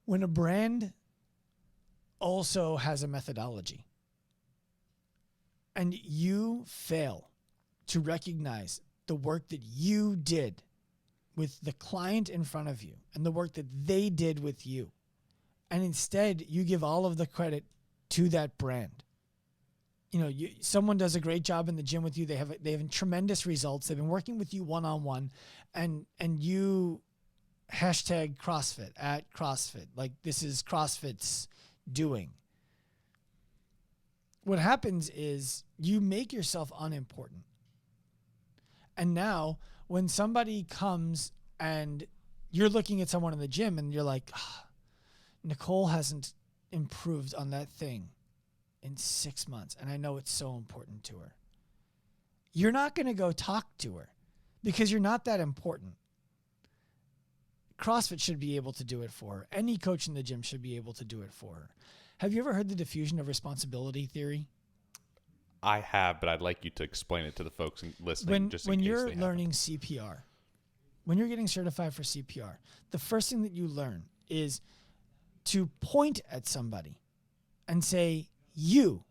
Speaker 2: When a brand also has a methodology and you fail to recognize the work that you did with the client in front of you and the work that they did with you, and instead you give all of the credit to that brand. Someone does a great job in the gym with you. They have tremendous results. They've been working with you one-on-one, and you hashtag CrossFit at CrossFit. Like, this is CrossFit's doing. What happens is you make yourself unimportant. And now when somebody comes and you're looking at someone in the gym and you're like, Nicole hasn't improved on that thing in 6 months, and I know it's so important to her. You're not going to go talk to her because you're not that important. CrossFit should be able to do it for her. Any coach in the gym should be able to do it for her. Have you ever heard the diffusion of responsibility theory?
Speaker 1: I have, but I'd like you to explain it to the folks listening.
Speaker 2: When you're learning CPR, when you're getting certified for CPR, the first thing that you learn is to point at somebody and say, you,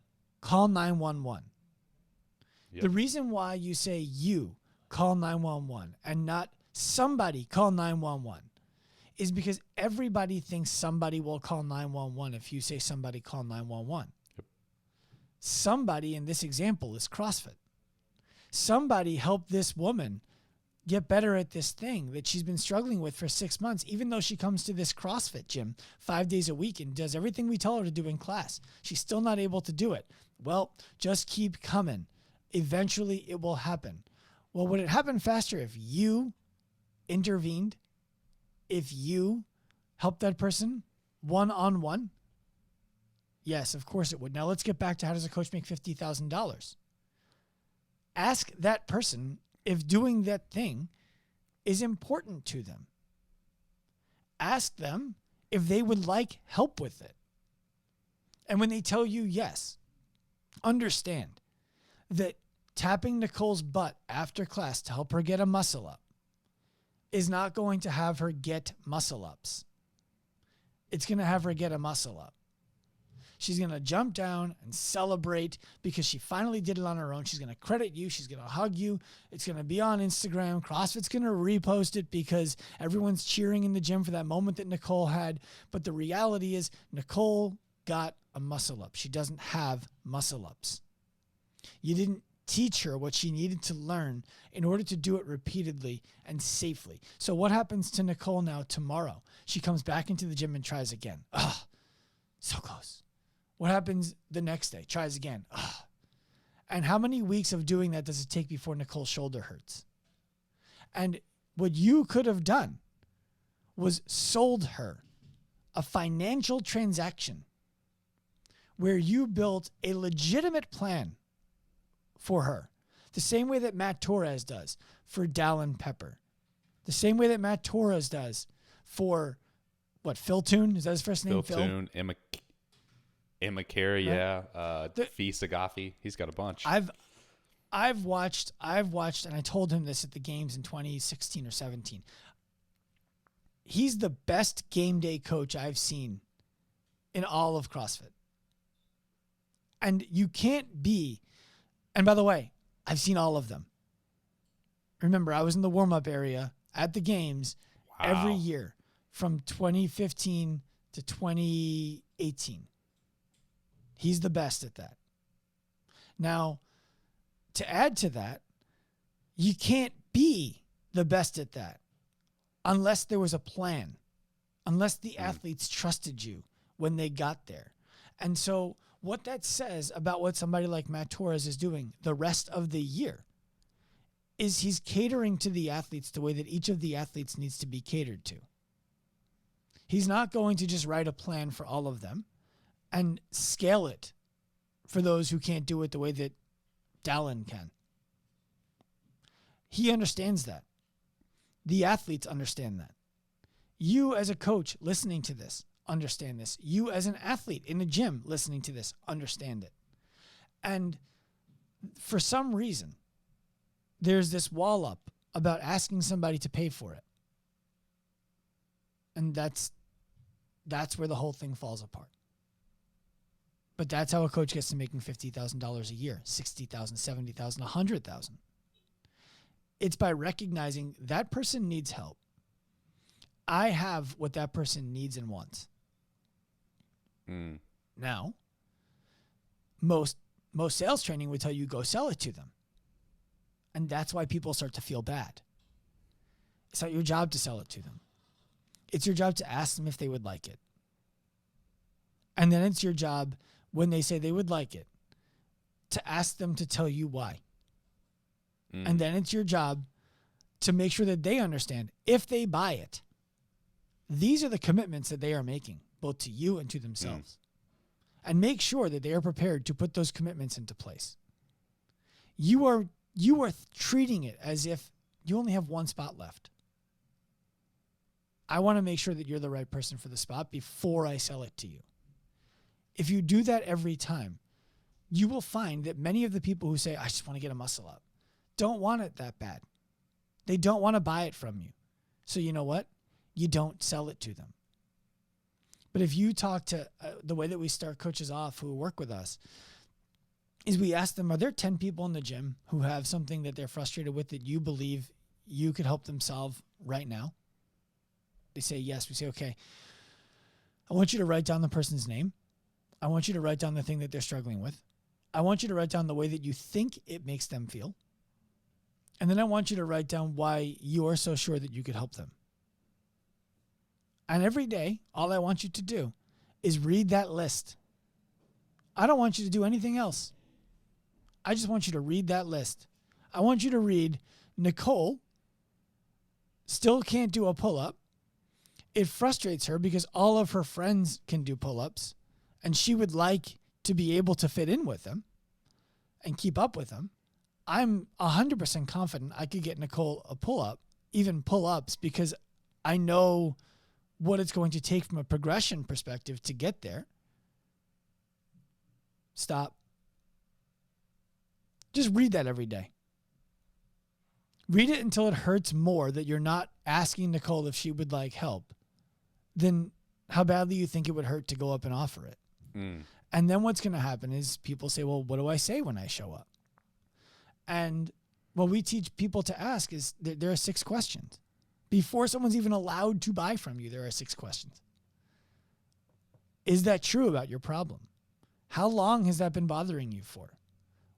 Speaker 2: call 911. Yep. The reason why you say you, call 911, and not somebody, call 911, is because everybody thinks somebody will call 911 if you say somebody, call 911. Yep. Somebody in this example is CrossFit. Somebody helped this woman get better at this thing that she's been struggling with for 6 months, even though she comes to this CrossFit gym 5 days a week and does everything we tell her to do in class. She's still not able to do it. Well, just keep coming. Eventually it will happen. Well, would it happen faster if you intervened? If you helped that person one-on-one? Yes, of course it would. Now let's get back to, how does a coach make $50,000? Ask that person if doing that thing is important to them. Ask them if they would like help with it. And when they tell you yes, understand that tapping Nicole's butt after class to help her get a muscle up is not going to have her get muscle ups. It's going to have her get a muscle up. She's going to jump down and celebrate because she finally did it on her own. She's going to credit you. She's going to hug you. It's going to be on Instagram. CrossFit's going to repost it because everyone's cheering in the gym for that moment that Nicole had. But the reality is Nicole got a muscle up. She doesn't have muscle ups. You didn't teach her what she needed to learn in order to do it repeatedly and safely. So what happens to Nicole now tomorrow? She comes back into the gym and tries again. So close. What happens the next day? Tries again. And how many weeks of doing that does it take before Nicole's shoulder hurts? And what you could have done was sold her a financial transaction where you built a legitimate plan for her. The same way that Matt Torres does for Dallin Pepper. The same way that Matt Torres does for, Phil Toon? Is that his first name?
Speaker 1: Phil Toon, Emma Carey,
Speaker 2: Right.
Speaker 1: yeah. Fee Sagafi. He's got a bunch.
Speaker 2: I've watched, and I told him this at the games in 2016 or 17. He's the best game day coach I've seen in all of CrossFit. And you can't be, and by the way, I've seen all of them. Remember, I was in the warm-up area at the games every year from 2015 to 2018. He's the best at that. Now, to add to that, you can't be the best at that unless there was a plan, unless the athletes trusted you when they got there. And so what that says about what somebody like Matt Torres is doing the rest of the year is he's catering to the athletes the way that each of the athletes needs to be catered to. He's not going to just write a plan for all of them and scale it for those who can't do it the way that Dallin can. He understands that. The athletes understand that. You as a coach listening to this understand this. You as an athlete in the gym listening to this understand it. And for some reason, there's this wall up about asking somebody to pay for it. And that's where the whole thing falls apart. But that's how a coach gets to making $50,000 a year, $60,000, $70,000, $100,000. It's by recognizing that person needs help. I have what that person needs and wants. Now, most sales training would tell you go sell it to them. And that's why people start to feel bad. It's not your job to sell it to them. It's your job to ask them if they would like it. And then it's your job, when they say they would like it, to ask them to tell you why. And then it's your job to make sure that they understand, if they buy it, these are the commitments that they are making, both to you and to themselves. And make sure that they are prepared to put those commitments into place. You are treating it as if you only have one spot left. I want to make sure that you're the right person for the spot before I sell it to you. If you do that every time, you will find that many of the people who say, I just want to get a muscle up, don't want it that bad. They don't want to buy it from you. So you know what? You don't sell it to them. But if you talk to the way that we start coaches off who work with us, is we ask them, are there 10 people in the gym who have something that they're frustrated with that you believe you could help them solve right now? They say yes. We say, okay, I want you to write down the person's name. I want you to write down the thing that they're struggling with. I want you to write down the way that you think it makes them feel. And then I want you to write down why you are so sure that you could help them. And every day, all I want you to do is read that list. I don't want you to do anything else. I just want you to read that list. I want you to read, Nicole still can't do a pull-up. It frustrates her because all of her friends can do pull-ups, and she would like to be able to fit in with them and keep up with them. I'm 100% confident I could get Nicole a pull-up, even pull-ups, because I know what it's going to take from a progression perspective to get there. Stop. Just read that every day. Read it until it hurts more that you're not asking Nicole if she would like help than how badly you think it would hurt to go up and offer it. And then what's going to happen is people say, well, what do I say when I show up? And what we teach people to ask is there are 6 questions. Before someone's even allowed to buy from you, there are 6 questions. Is that true about your problem? How long has that been bothering you for?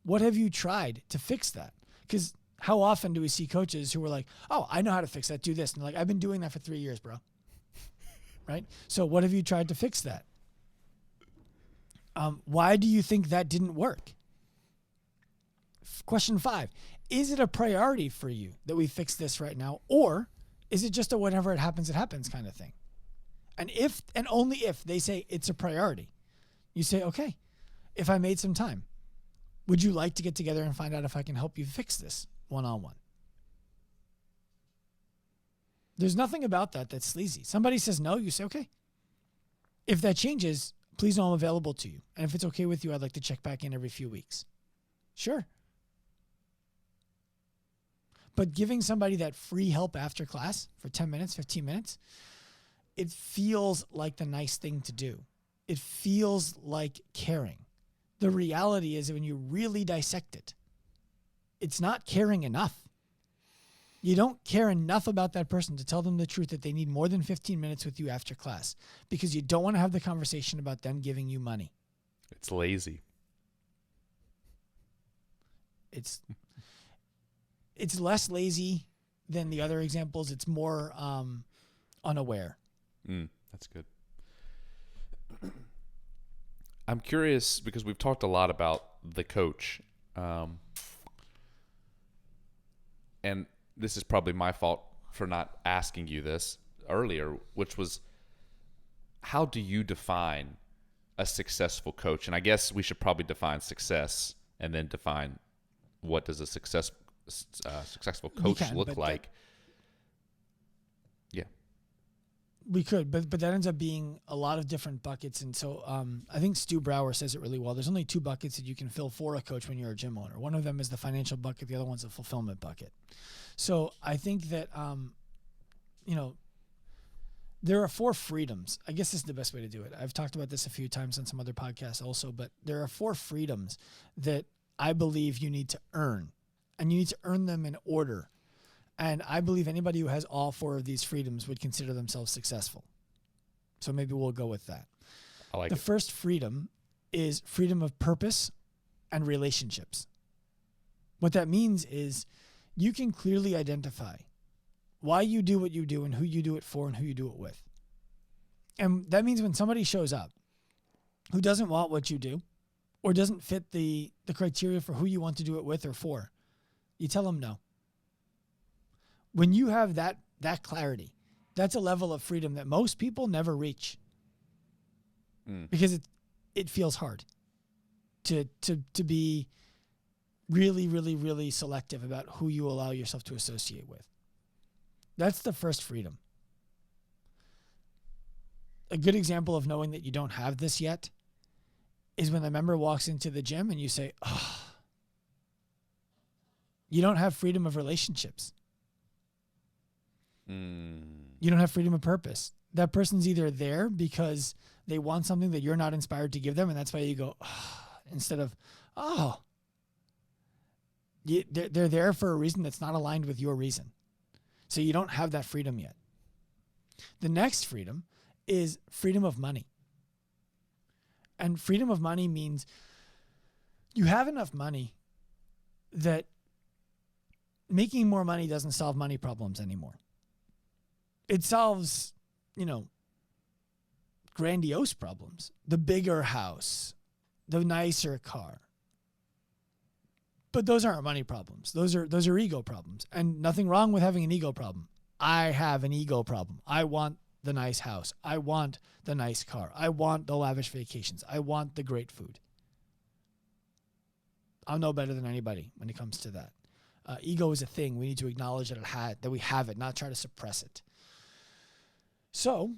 Speaker 2: What have you tried to fix that? Because how often do we see coaches who are like, oh, I know how to fix that, do this. And they're like, I've been doing that for 3 years, bro. Right? So what have you tried to fix that? Why do you think that didn't work? Question 5, is it a priority for you that we fix this right now? Or is it just a whenever it happens kind of thing? And if, and only if they say it's a priority, you say, okay, if I made some time, would you like to get together and find out if I can help you fix this one-on-one? There's nothing about that that's sleazy. Somebody says no, you say, okay. If that changes, please know I'm available to you. And if it's okay with you, I'd like to check back in every few weeks. Sure. But giving somebody that free help after class for 10 minutes, 15 minutes, it feels like the nice thing to do. It feels like caring. The reality is that when you really dissect it, it's not caring enough. You don't care enough about that person to tell them the truth that they need more than 15 minutes with you after class because you don't want to have the conversation about them giving you money.
Speaker 1: It's lazy.
Speaker 2: It's less lazy than the other examples. It's more unaware.
Speaker 1: That's good. I'm curious because we've talked a lot about the coach. And this is probably my fault for not asking you this earlier, which was, how do you define a successful coach? And I guess we should probably define success and then define what does a successful coach look like. Yeah.
Speaker 2: We could, but that ends up being a lot of different buckets. And so I think Stu Brower says it really well. There's only 2 buckets that you can fill for a coach when you're a gym owner. One of them is the financial bucket. The other one's the fulfillment bucket. So I think that, there are 4 freedoms. I guess this is the best way to do it. I've talked about this a few times on some other podcasts also, but there are 4 freedoms that I believe you need to earn, and you need to earn them in order. And I believe anybody who has all 4 of these freedoms would consider themselves successful. So maybe we'll go with that.
Speaker 1: I like
Speaker 2: the
Speaker 1: it.
Speaker 2: first freedom is freedom of purpose and relationships. What that means is you can clearly identify why you do what you do and who you do it for and who you do it with. And that means when somebody shows up who doesn't want what you do or doesn't fit the criteria for who you want to do it with or for, you tell them no. When you have that clarity, that's a level of freedom that most people never reach because it feels hard to be really, really, really selective about who you allow yourself to associate with. That's the first freedom. A good example of knowing that you don't have this yet is when the member walks into the gym and you say, oh, you don't have freedom of relationships. You don't have freedom of purpose. That person's either there because they want something that you're not inspired to give them, and that's why you go, oh, instead of, oh. They're there for a reason that's not aligned with your reason. So you don't have that freedom yet. The next freedom is freedom of money. And freedom of money means you have enough money that making more money doesn't solve money problems anymore. It solves, grandiose problems. The bigger house, the nicer car. But those aren't money problems. Those are ego problems. And nothing wrong with having an ego problem. I have an ego problem. I want the nice house. I want the nice car. I want the lavish vacations. I want the great food. I'm no better than anybody when it comes to that. Ego is a thing. We need to acknowledge that we have it, not try to suppress it. So,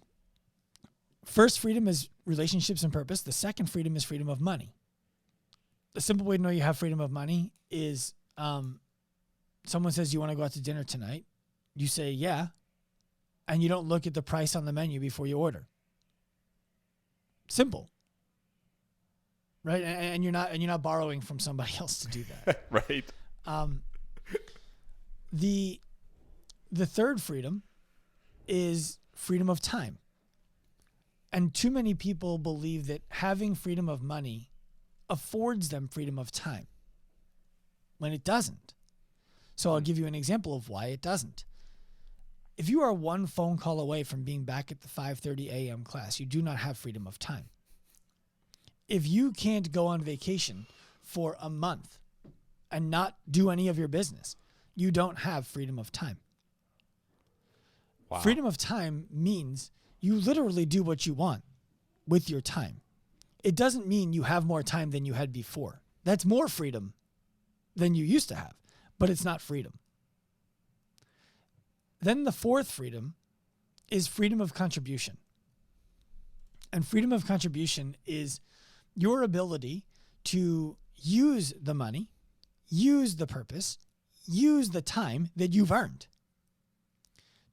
Speaker 2: first freedom is relationships and purpose. The second freedom is freedom of money. The simple way to know you have freedom of money is someone says, you want to go out to dinner tonight? You say, yeah. And you don't look at the price on the menu before you order. Simple. Right? And you're not borrowing from somebody else to do that.
Speaker 1: Right.
Speaker 2: The third freedom is freedom of time. And too many people believe that having freedom of money affords them freedom of time when it doesn't. So I'll give you an example of why it doesn't. If you are one phone call away from being back at the 5:30 a.m. class, you do not have freedom of time. If you can't go on vacation for a month and not do any of your business, you don't have freedom of time.
Speaker 1: Wow.
Speaker 2: Freedom of time means you literally do what you want with your time. It doesn't mean you have more time than you had before. That's more freedom than you used to have, but it's not freedom. Then the fourth freedom is freedom of contribution. And freedom of contribution is your ability to use the money, use the purpose, use the time that you've earned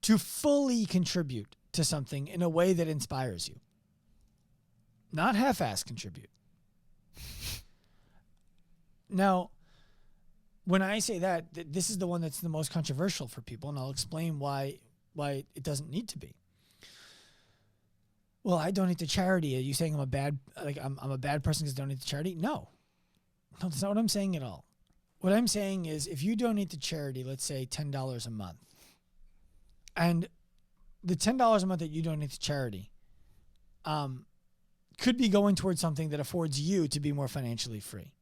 Speaker 2: to fully contribute to something in a way that inspires you. Not half-ass contribute. Now, when I say that, this is the one that's the most controversial for people, and I'll explain why it doesn't need to be. Well, I donate to charity. Are you saying I'm a bad person because I donate to charity? No, that's not what I'm saying at all. What I'm saying is if you donate to charity, let's say $10 a month, and the $10 a month that you donate to charity could be going towards something that affords you to be more financially free.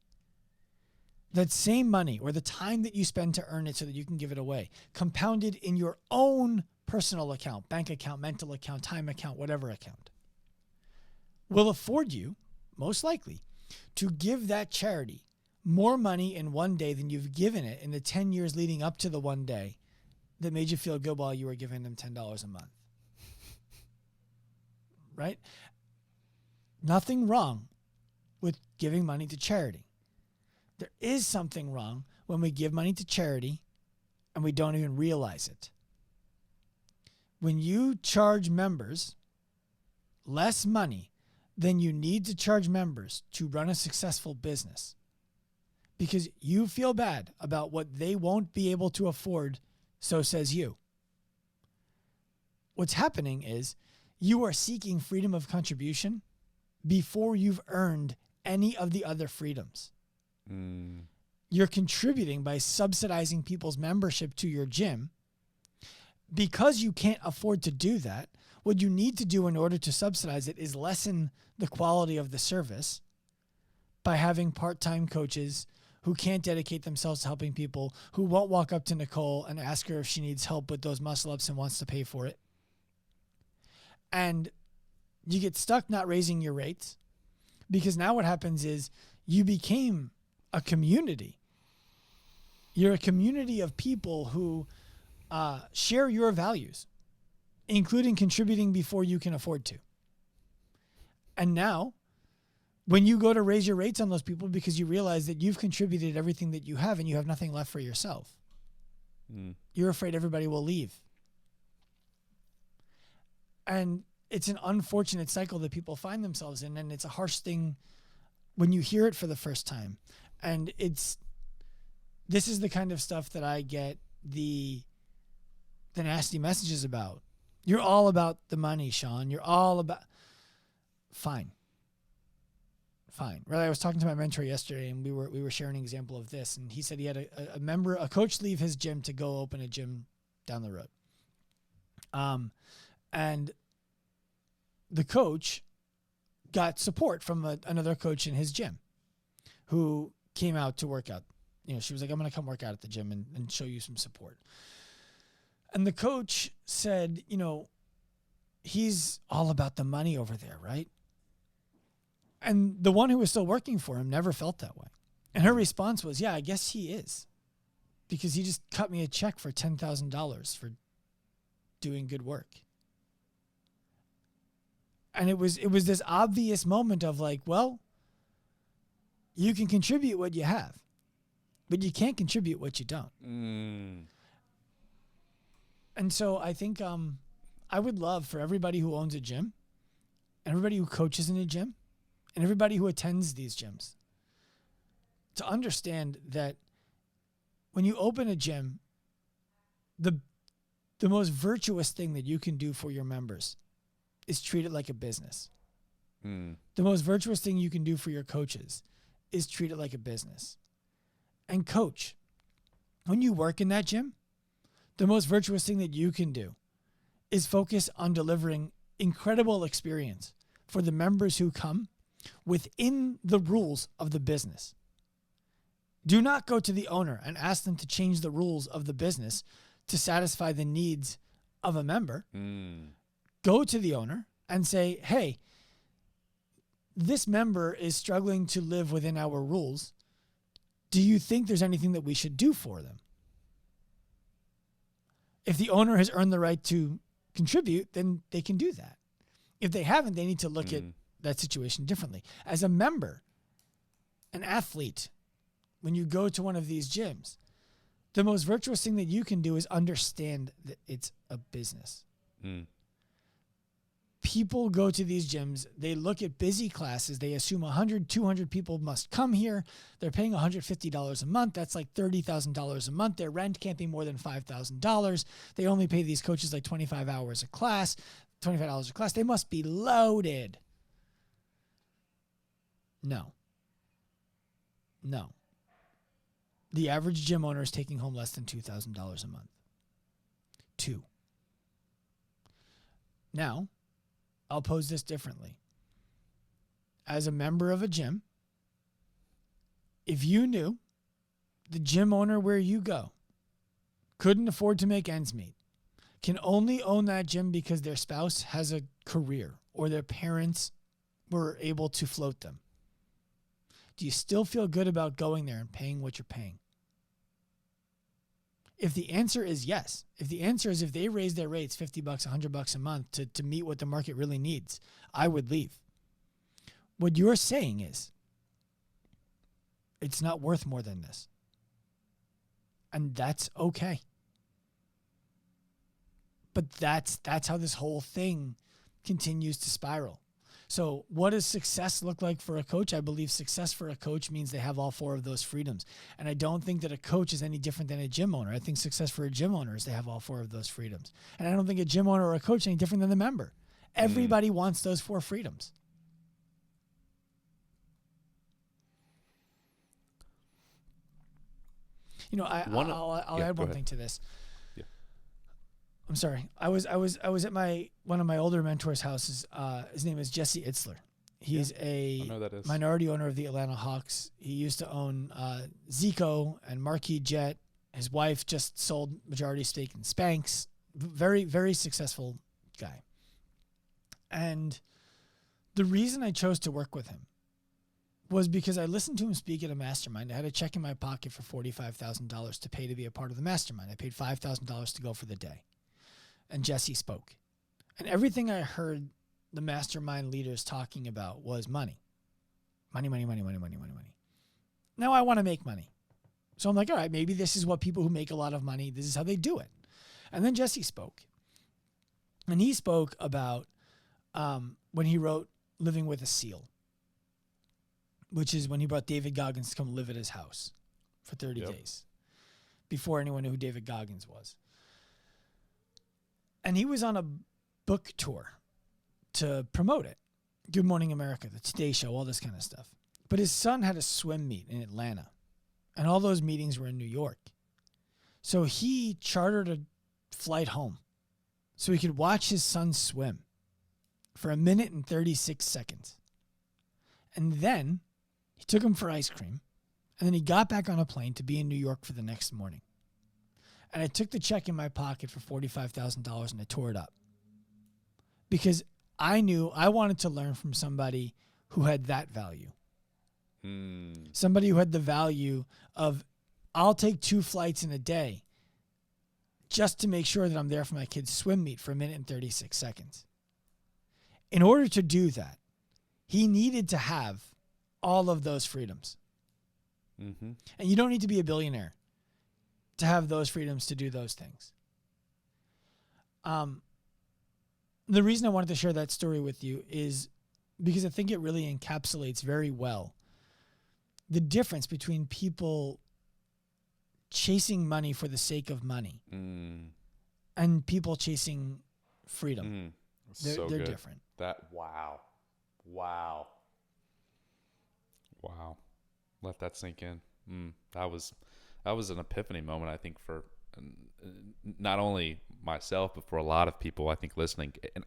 Speaker 2: That same money or the time that you spend to earn it so that you can give it away, compounded in your own personal account, bank account, mental account, time account, whatever account, will afford you, most likely, to give that charity more money in one day than you've given it in the 10 years leading up to the one day that made you feel good while you were giving them $10 a month. Right? Nothing wrong with giving money to charity. There is something wrong when we give money to charity and we don't even realize it. When you charge members less money than you need to charge members to run a successful business because you feel bad about what they won't be able to afford, so says you. What's happening is you are seeking freedom of contribution before you've earned any of the other freedoms. You're contributing by subsidizing people's membership to your gym. Because you can't afford to do that, what you need to do in order to subsidize it is lessen the quality of the service by having part-time coaches who can't dedicate themselves to helping people, who won't walk up to Nicole and ask her if she needs help with those muscle-ups and wants to pay for it. And you get stuck not raising your rates because now what happens is you became a community. You're a community of people who share your values, including contributing before you can afford to. And now, when you go to raise your rates on those people because you realize that you've contributed everything that you have and you have nothing left for yourself, you're afraid everybody will leave. And it's an unfortunate cycle that people find themselves in, and it's a harsh thing when you hear it for the first time. And this is the kind of stuff that I get the nasty messages about. You're all about the money, Sean. You're all about... Fine. Right. I was talking to my mentor yesterday, and we were sharing an example of this, and he said he had a coach leave his gym to go open a gym down the road. And the coach got support from another coach in his gym who came out to work out. You know, she was like, I'm going to come work out at the gym and show you some support. And the coach said, you know, he's all about the money over there, right? And the one who was still working for him never felt that way. And her response was, yeah, I guess he is. Because he just cut me a check for $10,000 for doing good work. And it was this obvious moment of like, well, you can contribute what you have, but you can't contribute what you don't. And so I think I would love for everybody who owns a gym, everybody who coaches in a gym, and everybody who attends these gyms to understand that when you open a gym, the most virtuous thing that you can do for your members is treat it like a business. The most virtuous thing you can do for your coaches is treat it like a business. And coach, when you work in that gym, the most virtuous thing that you can do is focus on delivering incredible experience for the members who come within the rules of the business. Do not go to the owner and ask them to change the rules of the business to satisfy the needs of a member. Go to the owner and say, hey, this member is struggling to live within our rules. Do you think there's anything that we should do for them? If the owner has earned the right to contribute, then they can do that. If they haven't, they need to look at that situation differently. As a member, an athlete, when you go to one of these gyms, the most virtuous thing that you can do is understand that it's a business. People go to these gyms, they look at busy classes, they assume 100, 200 people must come here. They're paying $150 a month. That's like $30,000 a month. Their rent can't be more than $5,000. They only pay these coaches like 25 hours a class, $25 a class. They must be loaded. No. The average gym owner is taking home less than $2,000 a month. 2. Now, I'll pose this differently. As a member of a gym, if you knew the gym owner where you go couldn't afford to make ends meet, can only own that gym because their spouse has a career or their parents were able to float them, do you still feel good about going there and paying what you're paying? If the answer is yes, if the answer is if they raise their rates $50, $100 a month to meet what the market really needs, I would leave. What you're saying is it's not worth more than this. And that's okay. But that's how this whole thing continues to spiral. So what does success look like for a coach? I believe success for a coach means they have all 4 of those freedoms. And I don't think that a coach is any different than a gym owner. I think success for a gym owner is they have all 4 of those freedoms. And I don't think a gym owner or a coach is any different than the member. Everybody wants those 4 freedoms. You know, I'll add one thing to this.
Speaker 1: Yeah.
Speaker 2: I'm sorry. I was at one of my older mentors' houses. His name is Jesse Itzler. He's a minority owner of the Atlanta Hawks. He used to own Zico and Marquis Jet. His wife just sold majority stake in Spanx. Very, very successful guy. And the reason I chose to work with him was because I listened to him speak at a mastermind. I had a check in my pocket for $45,000 to pay to be a part of the mastermind. I paid $5,000 to go for the day. And Jesse spoke. And everything I heard the mastermind leaders talking about was money. Money, money, money, money, money, money, money. Now I want to make money. So I'm like, all right, maybe this is what people who make a lot of money, this is how they do it. And then Jesse spoke. And he spoke about when he wrote Living with a Seal, which is when he brought David Goggins to come live at his house for 30 days before anyone knew who David Goggins was. And he was on a book tour to promote it. Good Morning America, the Today Show, all this kind of stuff. But his son had a swim meet in Atlanta, and all those meetings were in New York. So he chartered a flight home so he could watch his son swim for 1 minute and 36 seconds. And then he took him for ice cream, and then he got back on a plane to be in New York for the next morning. And I took the check in my pocket for $45,000 and I tore it up. Because I knew I wanted to learn from somebody who had that value. Somebody who had the value of, I'll take 2 flights in a day just to make sure that I'm there for my kid's swim meet for 1 minute and 36 seconds. In order to do that, he needed to have all of those freedoms. And you don't need to be a billionaire to have those freedoms to do those things. The reason I wanted to share that story with you is because I think it really encapsulates very well the difference between people chasing money for the sake of money and people chasing freedom. They're different.
Speaker 1: Wow. Let that sink in. That was an epiphany moment, I think, for not only myself, but for a lot of people, I think, listening. And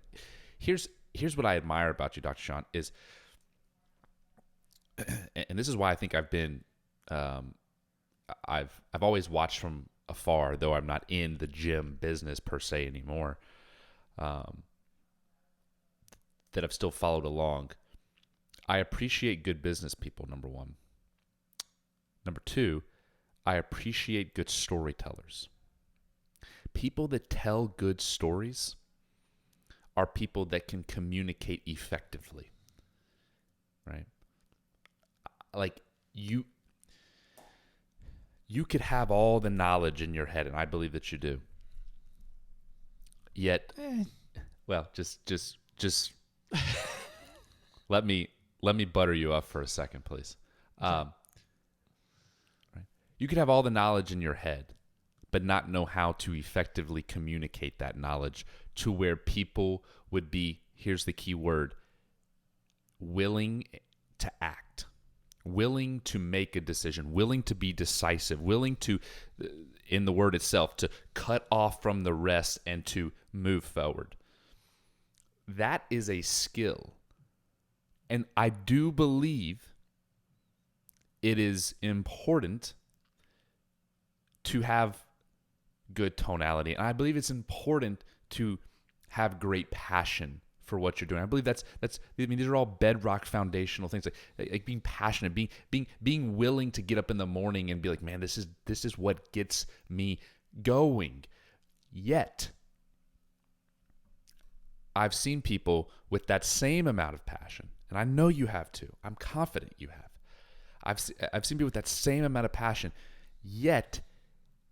Speaker 1: here's what I admire about you, Dr. Sean, is, and this is why I think I've been I've always watched from afar, though I'm not in the gym business per se anymore. That I've still followed along. I appreciate good business people, number one. Number two, I appreciate good storytellers. People that tell good stories are people that can communicate effectively, right? Like you could have all the knowledge in your head, and I believe that you do. Yet, well, just let me butter you up for a second, please. Right? You could have all the knowledge in your head, but not know how to effectively communicate that knowledge to where people would be, here's the key word, willing to act, willing to make a decision, willing to be decisive, willing to, in the word itself, to cut off from the rest and to move forward. That is a skill. And I do believe it is important to have good tonality. And I believe it's important to have great passion for what you're doing. I believe that's these are all bedrock foundational things, like being passionate, being willing to get up in the morning and be like, man, this is what gets me going. Yet I've seen people with that same amount of passion, and I know you have too. I'm confident you have. I've seen people with that same amount of passion, yet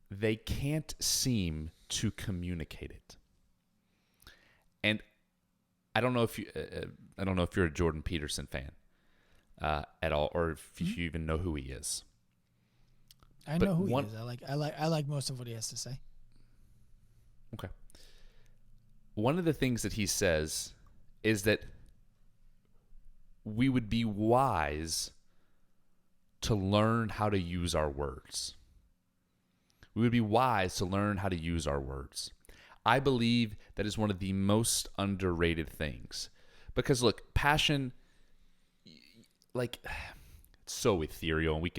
Speaker 1: they can't seem to communicate it. And I don't know if you're a Jordan Peterson fan at all, or if you even know who he is.
Speaker 2: I know who he is. I like most of what he has to say.
Speaker 1: Okay. One of the things that he says is that we would be wise to learn how to use our words. We would be wise to learn how to use our words. I believe that is one of the most underrated things. Because look, passion, like, it's so ethereal, and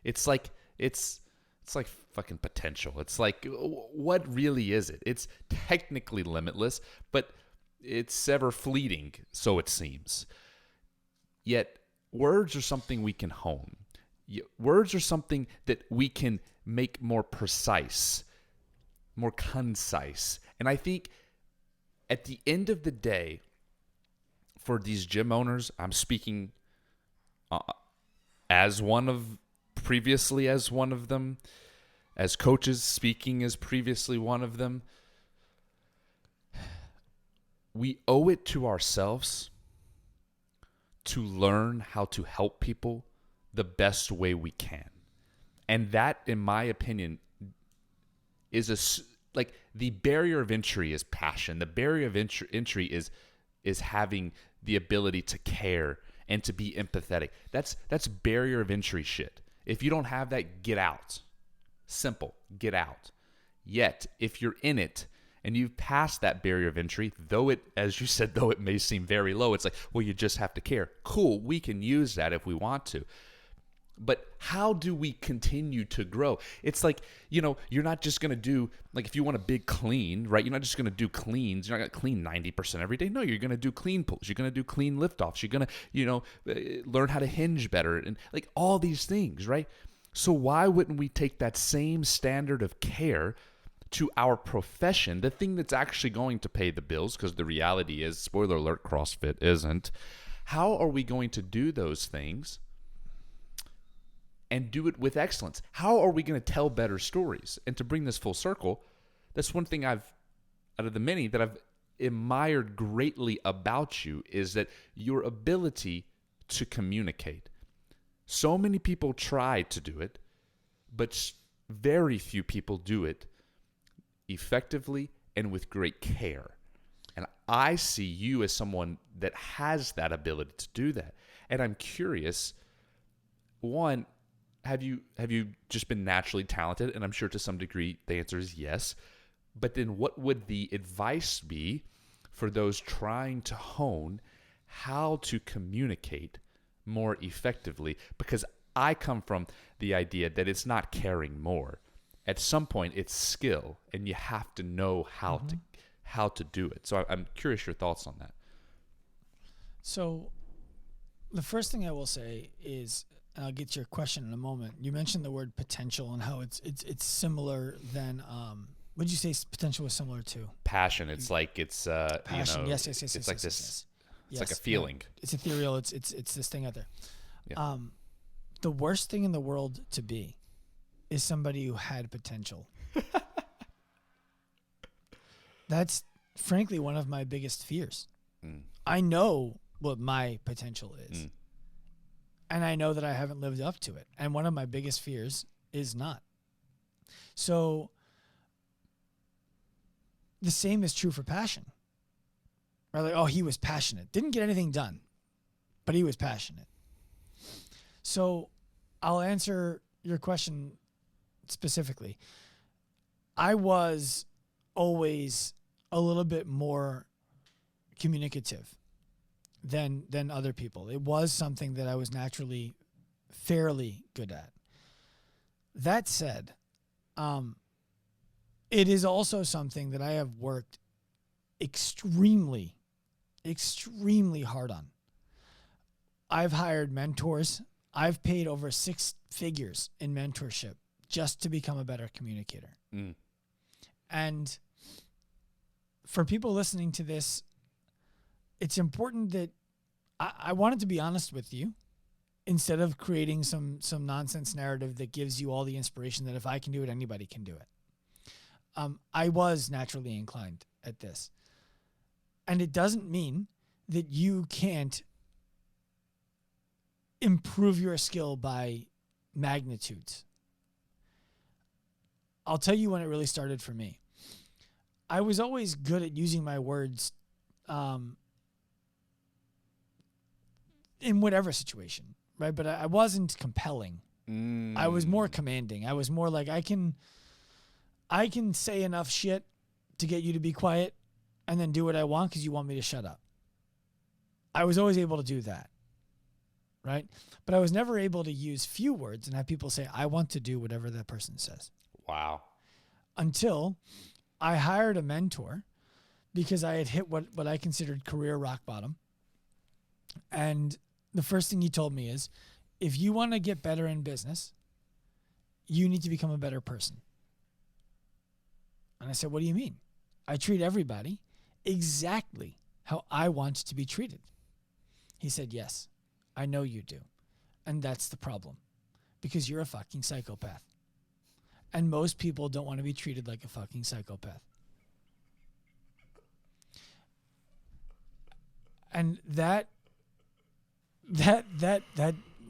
Speaker 1: it's like fucking potential. It's like, what really is it? It's technically limitless, but it's ever fleeting, so it seems. Yet, words are something we can hone. Words are something that we can make more precise, more concise. And I think at the end of the day, for these gym owners, I'm speaking previously as one of them, as coaches speaking as previously one of them. We owe it to ourselves to learn how to help people the best way we can. And that, in my opinion, is like the barrier of entry is passion. The barrier of entry is having the ability to care and to be empathetic. That's barrier of entry shit. If you don't have that, get out. Simple, get out. Yet, if you're in it and you've passed that barrier of entry, though it, as you said, though it may seem very low, it's like, well, you just have to care. Cool, we can use that if we want to. But how do we continue to grow? It's like, you're not just going to do, like if you want a big clean, right? You're not just going to do cleans. You're not going to clean 90% every day. No, you're going to do clean pulls. You're going to do clean liftoffs. You're going to, learn how to hinge better and like all these things, right? So why wouldn't we take that same standard of care to our profession, the thing that's actually going to pay the bills? Because the reality is, spoiler alert, CrossFit isn't. How are we going to do those things and do it with excellence? How are we going to tell better stories? And to bring this full circle, that's one thing out of the many that I've admired greatly about you, is that your ability to communicate. So many people try to do it, but very few people do it effectively and with great care. And I see you as someone that has that ability to do that. And I'm curious, one, have you just been naturally talented? And I'm sure to some degree the answer is yes. But then what would the advice be for those trying to hone how to communicate more effectively? Because I come from the idea that it's not caring more. At some point, it's skill, and you have to know how to do it. So I'm curious your thoughts on that.
Speaker 2: So the first thing I will say is, and I'll get to your question in a moment. You mentioned the word potential and how it's similar than what did you say potential was similar to?
Speaker 1: Passion. It's like it's
Speaker 2: passion. Yes.
Speaker 1: It's like this.
Speaker 2: Yes.
Speaker 1: It's like a feeling.
Speaker 2: Yeah. It's ethereal. It's this thing out there.
Speaker 1: Yeah.
Speaker 2: The worst thing in the world to be is somebody who had potential. That's frankly one of my biggest fears. I know what my potential is. And I know that I haven't lived up to it. And one of my biggest fears is not. So the same is true for passion. Right? Like, oh, he was passionate. Didn't get anything done, but he was passionate. So I'll answer your question specifically. I was always a little bit more communicative than other people. It was something that I was naturally fairly good at. That said, it is also something that I have worked extremely hard on. I've hired mentors. I've paid over 6 figures in mentorship just to become a better communicator. And for people listening to this, it's important that I wanted to be honest with you instead of creating some nonsense narrative that gives you all the inspiration that if I can do it, anybody can do it. I was naturally inclined at this. And it doesn't mean that you can't improve your skill by magnitudes. I'll tell you when it really started for me. I was always good at using my words in whatever situation, right? But I wasn't compelling. I was more commanding. I was more like, I can say enough shit to get you to be quiet and then do what I want because you want me to shut up. I was always able to do that, right? But I was never able to use few words and have people say, I want to do whatever that person says.
Speaker 1: Wow.
Speaker 2: Until I hired a mentor because I had hit what I considered career rock bottom. And the first thing he told me is, if you want to get better in business, you need to become a better person. And I said, what do you mean? I treat everybody exactly how I want to be treated. He said, yes, I know you do. And that's the problem, because you're a fucking psychopath. And most people don't want to be treated like a fucking psychopath. And that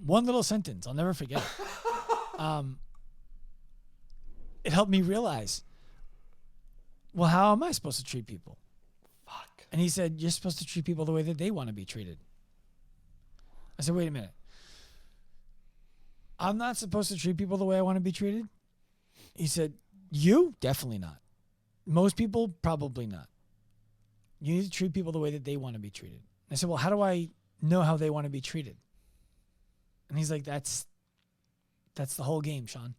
Speaker 2: one little sentence, I'll never forget it. It helped me realize, well, how am I supposed to treat people?
Speaker 1: Fuck.
Speaker 2: And he said, you're supposed to treat people the way that they want to be treated. I said, wait a minute. I'm not supposed to treat people the way I want to be treated? He said, you? Definitely not. Most people? Probably not. You need to treat people the way that they want to be treated. I said, well, how do I know how they want to be treated? And he's like, that's the whole game, Sean.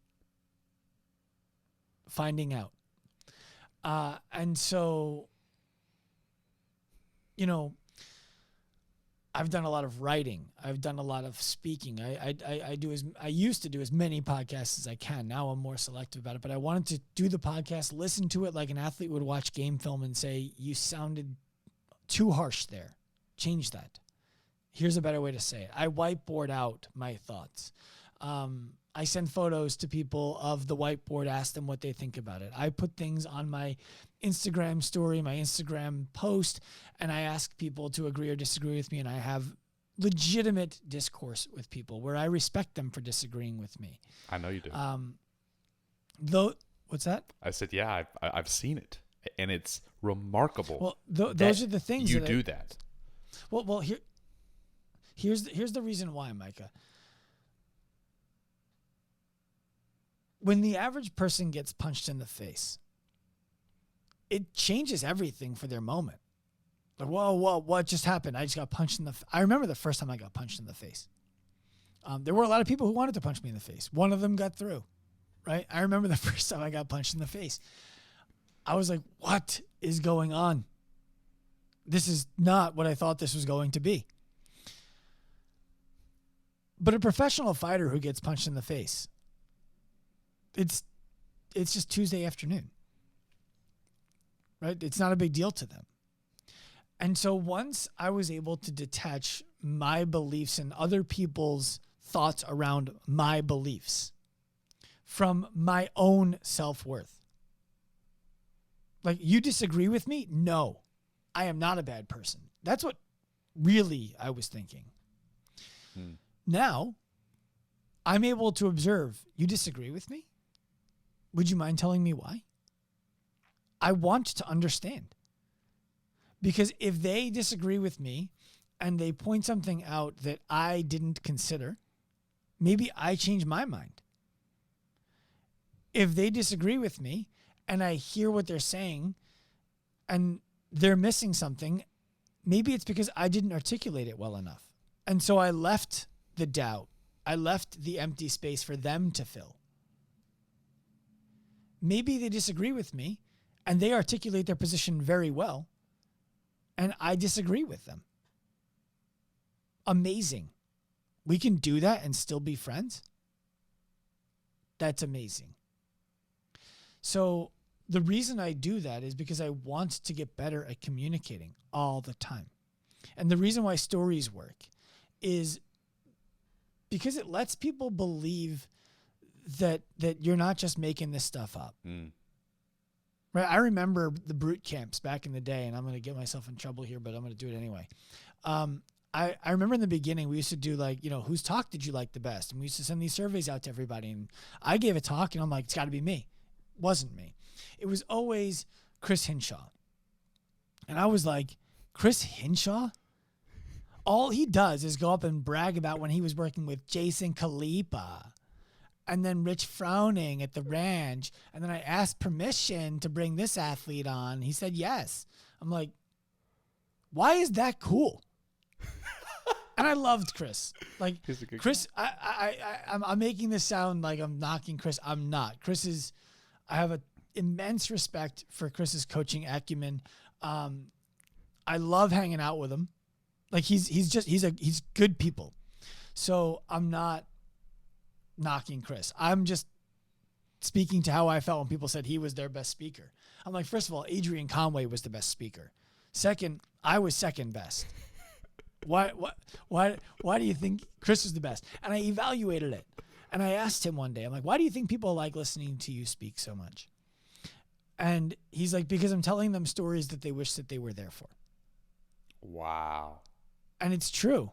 Speaker 2: Finding out. And so, you know, I've done a lot of writing. I've done a lot of speaking. I used to do as many podcasts as I can. Now I'm more selective about it. But I wanted to do the podcast, listen to it like an athlete would watch game film and say, you sounded too harsh there. Change that. Here's a better way to say it. I whiteboard out my thoughts. I send photos to people of the whiteboard, ask them what they think about it. I put things on my Instagram story, my Instagram post, and I ask people to agree or disagree with me, and I have legitimate discourse with people where I respect them for disagreeing with me.
Speaker 1: I know you do.
Speaker 2: Though, what's that?
Speaker 1: I said, yeah, I've seen it, and it's remarkable.
Speaker 2: Well, those are the things
Speaker 1: you do that.
Speaker 2: Well, here's the reason why, Micah. When the average person gets punched in the face, it changes everything for their moment. Like, whoa, what just happened? I just got punched in the I remember the first time I got punched in the face. There were a lot of people who wanted to punch me in the face. One of them got through, right? I remember the first time I got punched in the face. I was like, what is going on? This is not what I thought this was going to be. But a professional fighter who gets punched in the face, it's just Tuesday afternoon, right? It's not a big deal to them. And so once I was able to detach my beliefs and other people's thoughts around my beliefs from my own self-worth. Like, you disagree with me? No, I am not a bad person. That's what really I was thinking. Now, I'm able to observe, you disagree with me? Would you mind telling me why? I want to understand. Because if they disagree with me and they point something out that I didn't consider, maybe I change my mind. If they disagree with me and I hear what they're saying and they're missing something, maybe it's because I didn't articulate it well enough. And so I left the doubt. I left the empty space for them to fill. Maybe they disagree with me and they articulate their position very well, and I disagree with them. Amazing. We can do that and still be friends. That's amazing. So the reason I do that is because I want to get better at communicating all the time. And the reason why stories work is because it lets people believe that you're not just making this stuff up. Right? I remember the brute camps back in the day, and I'm going to get myself in trouble here, but I'm going to do it anyway. I remember in the beginning, we used to do like, whose talk did you like the best? And we used to send these surveys out to everybody. And I gave a talk and I'm like, it's got to be me. It wasn't me. It was always Chris Hinshaw. And I was like, Chris Hinshaw? All he does is go up and brag about when he was working with Jason Kalipa and then Rich Frowning at the ranch. And then I asked permission to bring this athlete on. He said yes. I'm like, why is that cool? And I loved Chris. Like, Chris, I'm making this sound like I'm knocking Chris. I'm not. I have an immense respect for Chris's coaching acumen. I love hanging out with him. Like, he's good people. So I'm not knocking Chris. I'm just speaking to how I felt when people said he was their best speaker. I'm like, first of all, Adrian Conway was the best speaker. Second, I was second best. Why do you think Chris was the best? And I evaluated it. And I asked him one day, I'm like, why do you think people like listening to you speak so much? And he's like, because I'm telling them stories that they wish that they were there for.
Speaker 1: Wow.
Speaker 2: And it's true.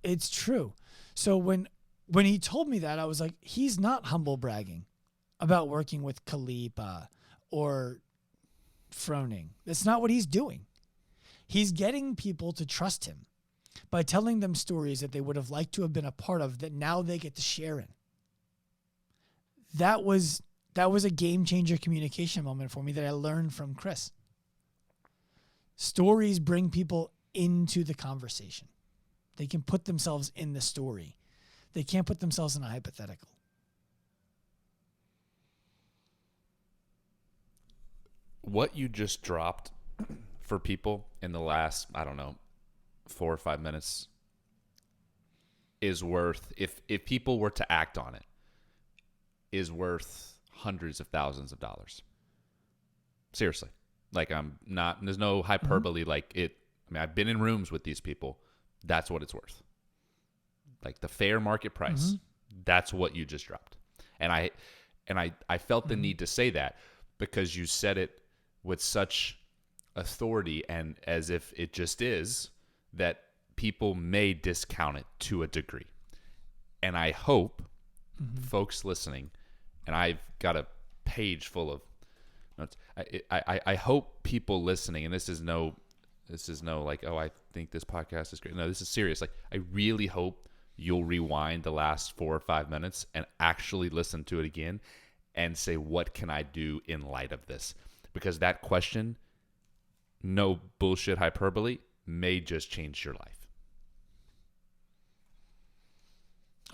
Speaker 2: It's true. So when he told me that, I was like, he's not humble bragging about working with Kalipa or Froning. That's not what he's doing. He's getting people to trust him by telling them stories that they would have liked to have been a part of that now they get to share in. That was a game changer communication moment for me that I learned from Chris. Stories bring people into the conversation. They can put themselves in the story. They can't put themselves in a hypothetical.
Speaker 1: What you just dropped for people in the last, 4 or 5 minutes is worth, if people were to act on it, is worth hundreds of thousands of dollars. Seriously. Like, there's no hyperbole. I've been in rooms with these people. That's what it's worth. Like, the fair market price, that's what you just dropped. And I felt the need to say that because you said it with such authority and as if it just is, that people may discount it to a degree. And I hope folks listening, and I've got a page full of notes. I hope people listening, and this is no like, oh, I think this podcast is great. No, this is serious. Like, I really hope you'll rewind the last 4 or 5 minutes and actually listen to it again and say, what can I do in light of this? Because that question, no bullshit hyperbole, may just change your life.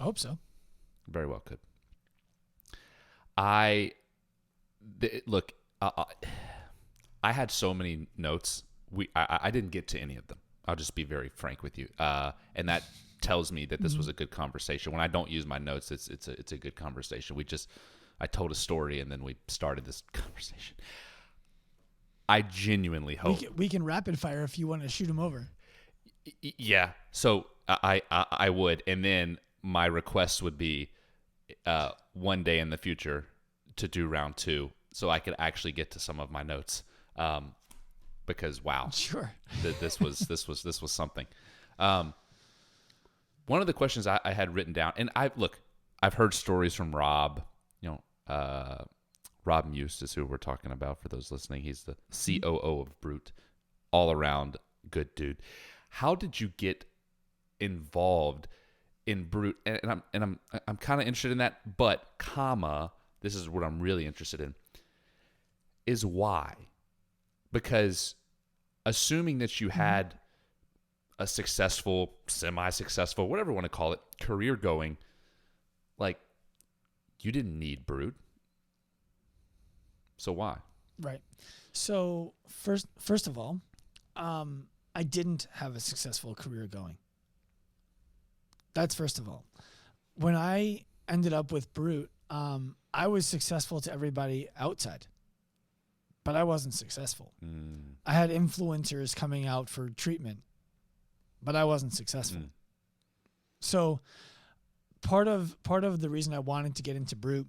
Speaker 2: I hope so.
Speaker 1: Very well could. Look, I had so many notes. I didn't get to any of them. I'll just be very frank with you. And that tells me that this was a good conversation. When I don't use my notes, it's a good conversation. I told a story and then we started this conversation. I genuinely hope
Speaker 2: we can rapid fire if you want to shoot them over.
Speaker 1: Yeah. So I would, and then my request would be one day in the future to do round 2, so I could actually get to some of my notes. Because wow,
Speaker 2: sure,
Speaker 1: this was something. One of the questions I had written down, and I've heard stories from Rob. Rob Muse is who we're talking about for those listening. He's the COO of Brute, all around good dude. How did you get involved in Brute? And I'm kind of interested in that, but this is what I'm really interested in, is why. Because assuming that you had a successful, semi-successful, whatever you want to call it, career going, like, you didn't need Brute. So why?
Speaker 2: Right. So first of all, I didn't have a successful career going. That's first of all. When I ended up with Brute, I was successful to everybody outside, but I wasn't successful. I had influencers coming out for treatment, but I wasn't successful. So part of the reason I wanted to get into Brute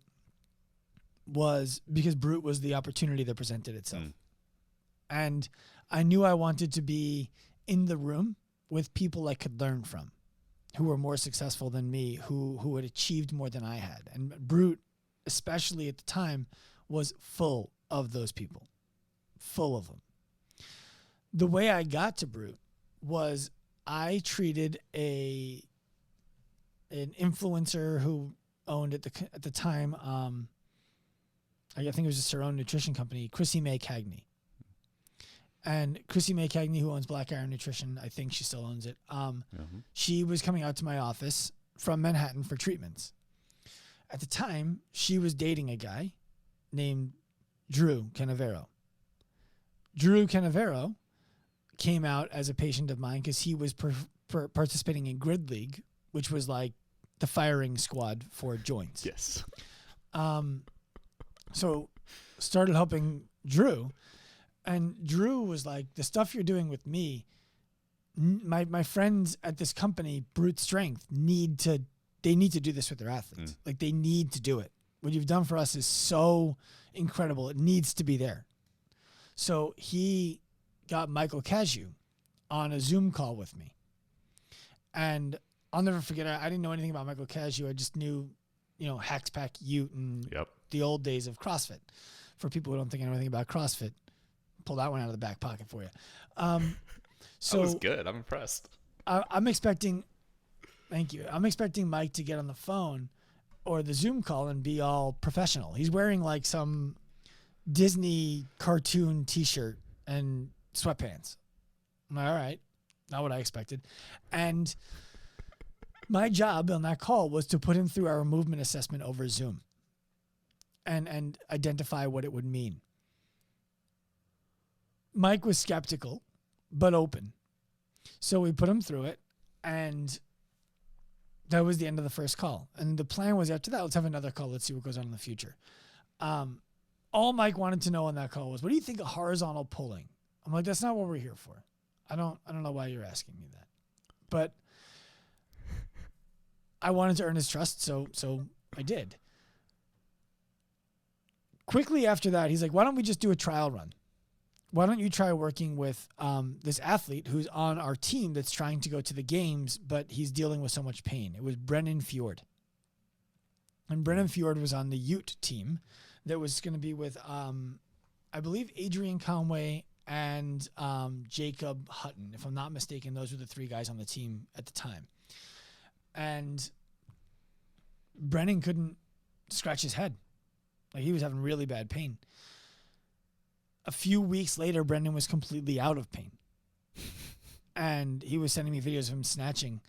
Speaker 2: was because Brute was the opportunity that presented itself. And I knew I wanted to be in the room with people I could learn from, who were more successful than me, who had achieved more than I had. And Brute, especially at the time, was full of those people, full of them. The way I got to Brute was I treated an influencer who owned at the time, I think it was just her own nutrition company, Chrissy May Cagney. And Chrissy May Cagney, who owns Black Iron Nutrition, I think she still owns it. She was coming out to my office from Manhattan for treatments. At the time, she was dating a guy named Drew Canavero. Drew Canavero came out as a patient of mine because he was participating in Grid League, which was like the firing squad for joints.
Speaker 1: Yes.
Speaker 2: So started helping Drew, and Drew was like, the stuff you're doing with me, my friends at this company, Brute Strength, need to do this with their athletes. Like, they need to do it. What you've done for us is so incredible. It needs to be there. So he got Michael Cashew on a Zoom call with me. And I'll never forget, I didn't know anything about Michael Cashew. I just knew, Hackspack, Ute, and the old days of CrossFit. For people who don't think anything about CrossFit, pull that one out of the back pocket for you. So
Speaker 1: that was good. I'm impressed.
Speaker 2: I'm expecting, thank you. I'm expecting Mike to get on the phone or the Zoom call and be all professional. He's wearing like some Disney cartoon t-shirt and sweatpants. I'm like, all right, not what I expected. And my job on that call was to put him through our movement assessment over Zoom and identify what it would mean. Mike was skeptical, but open. So we put him through it, and that was the end of the first call. And the plan was, after that, let's have another call. Let's see what goes on in the future. All Mike wanted to know on that call was, what do you think of horizontal pulling? I'm like, that's not what we're here for. I don't know why you're asking me that. But I wanted to earn his trust, so I did. Quickly after that, he's like, why don't we just do a trial run? Why don't you try working with this athlete who's on our team that's trying to go to the games, but he's dealing with so much pain? It was Brennan Fjord. And Brennan Fjord was on the Ute team that was going to be with, I believe, Adrian Conway and Jacob Hutton. If I'm not mistaken, those were the three guys on the team at the time. And Brennan couldn't scratch his head. Like, he was having really bad pain. A few weeks later, Brendan was completely out of pain. And he was sending me videos of him snatching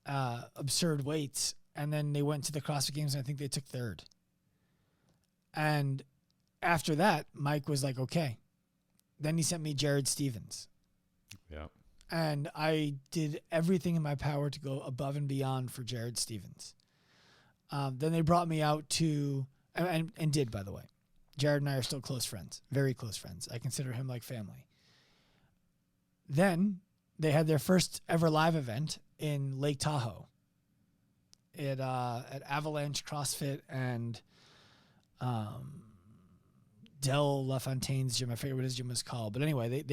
Speaker 2: absurd weights and then they went to the CrossFit Games, and I think they took third. And after that, Mike was like, okay. Then he sent me Jared Stevens.
Speaker 1: Yeah.
Speaker 2: And I did everything in my power to go above and beyond for Jared Stevens. Then they brought me out to, and did, by the way. Jared and I are still close friends, very close friends. I consider him like family. Then they had their first ever live event in Lake Tahoe at Avalanche CrossFit and Del LaFontaine's gym. I forget what his gym was called. But anyway,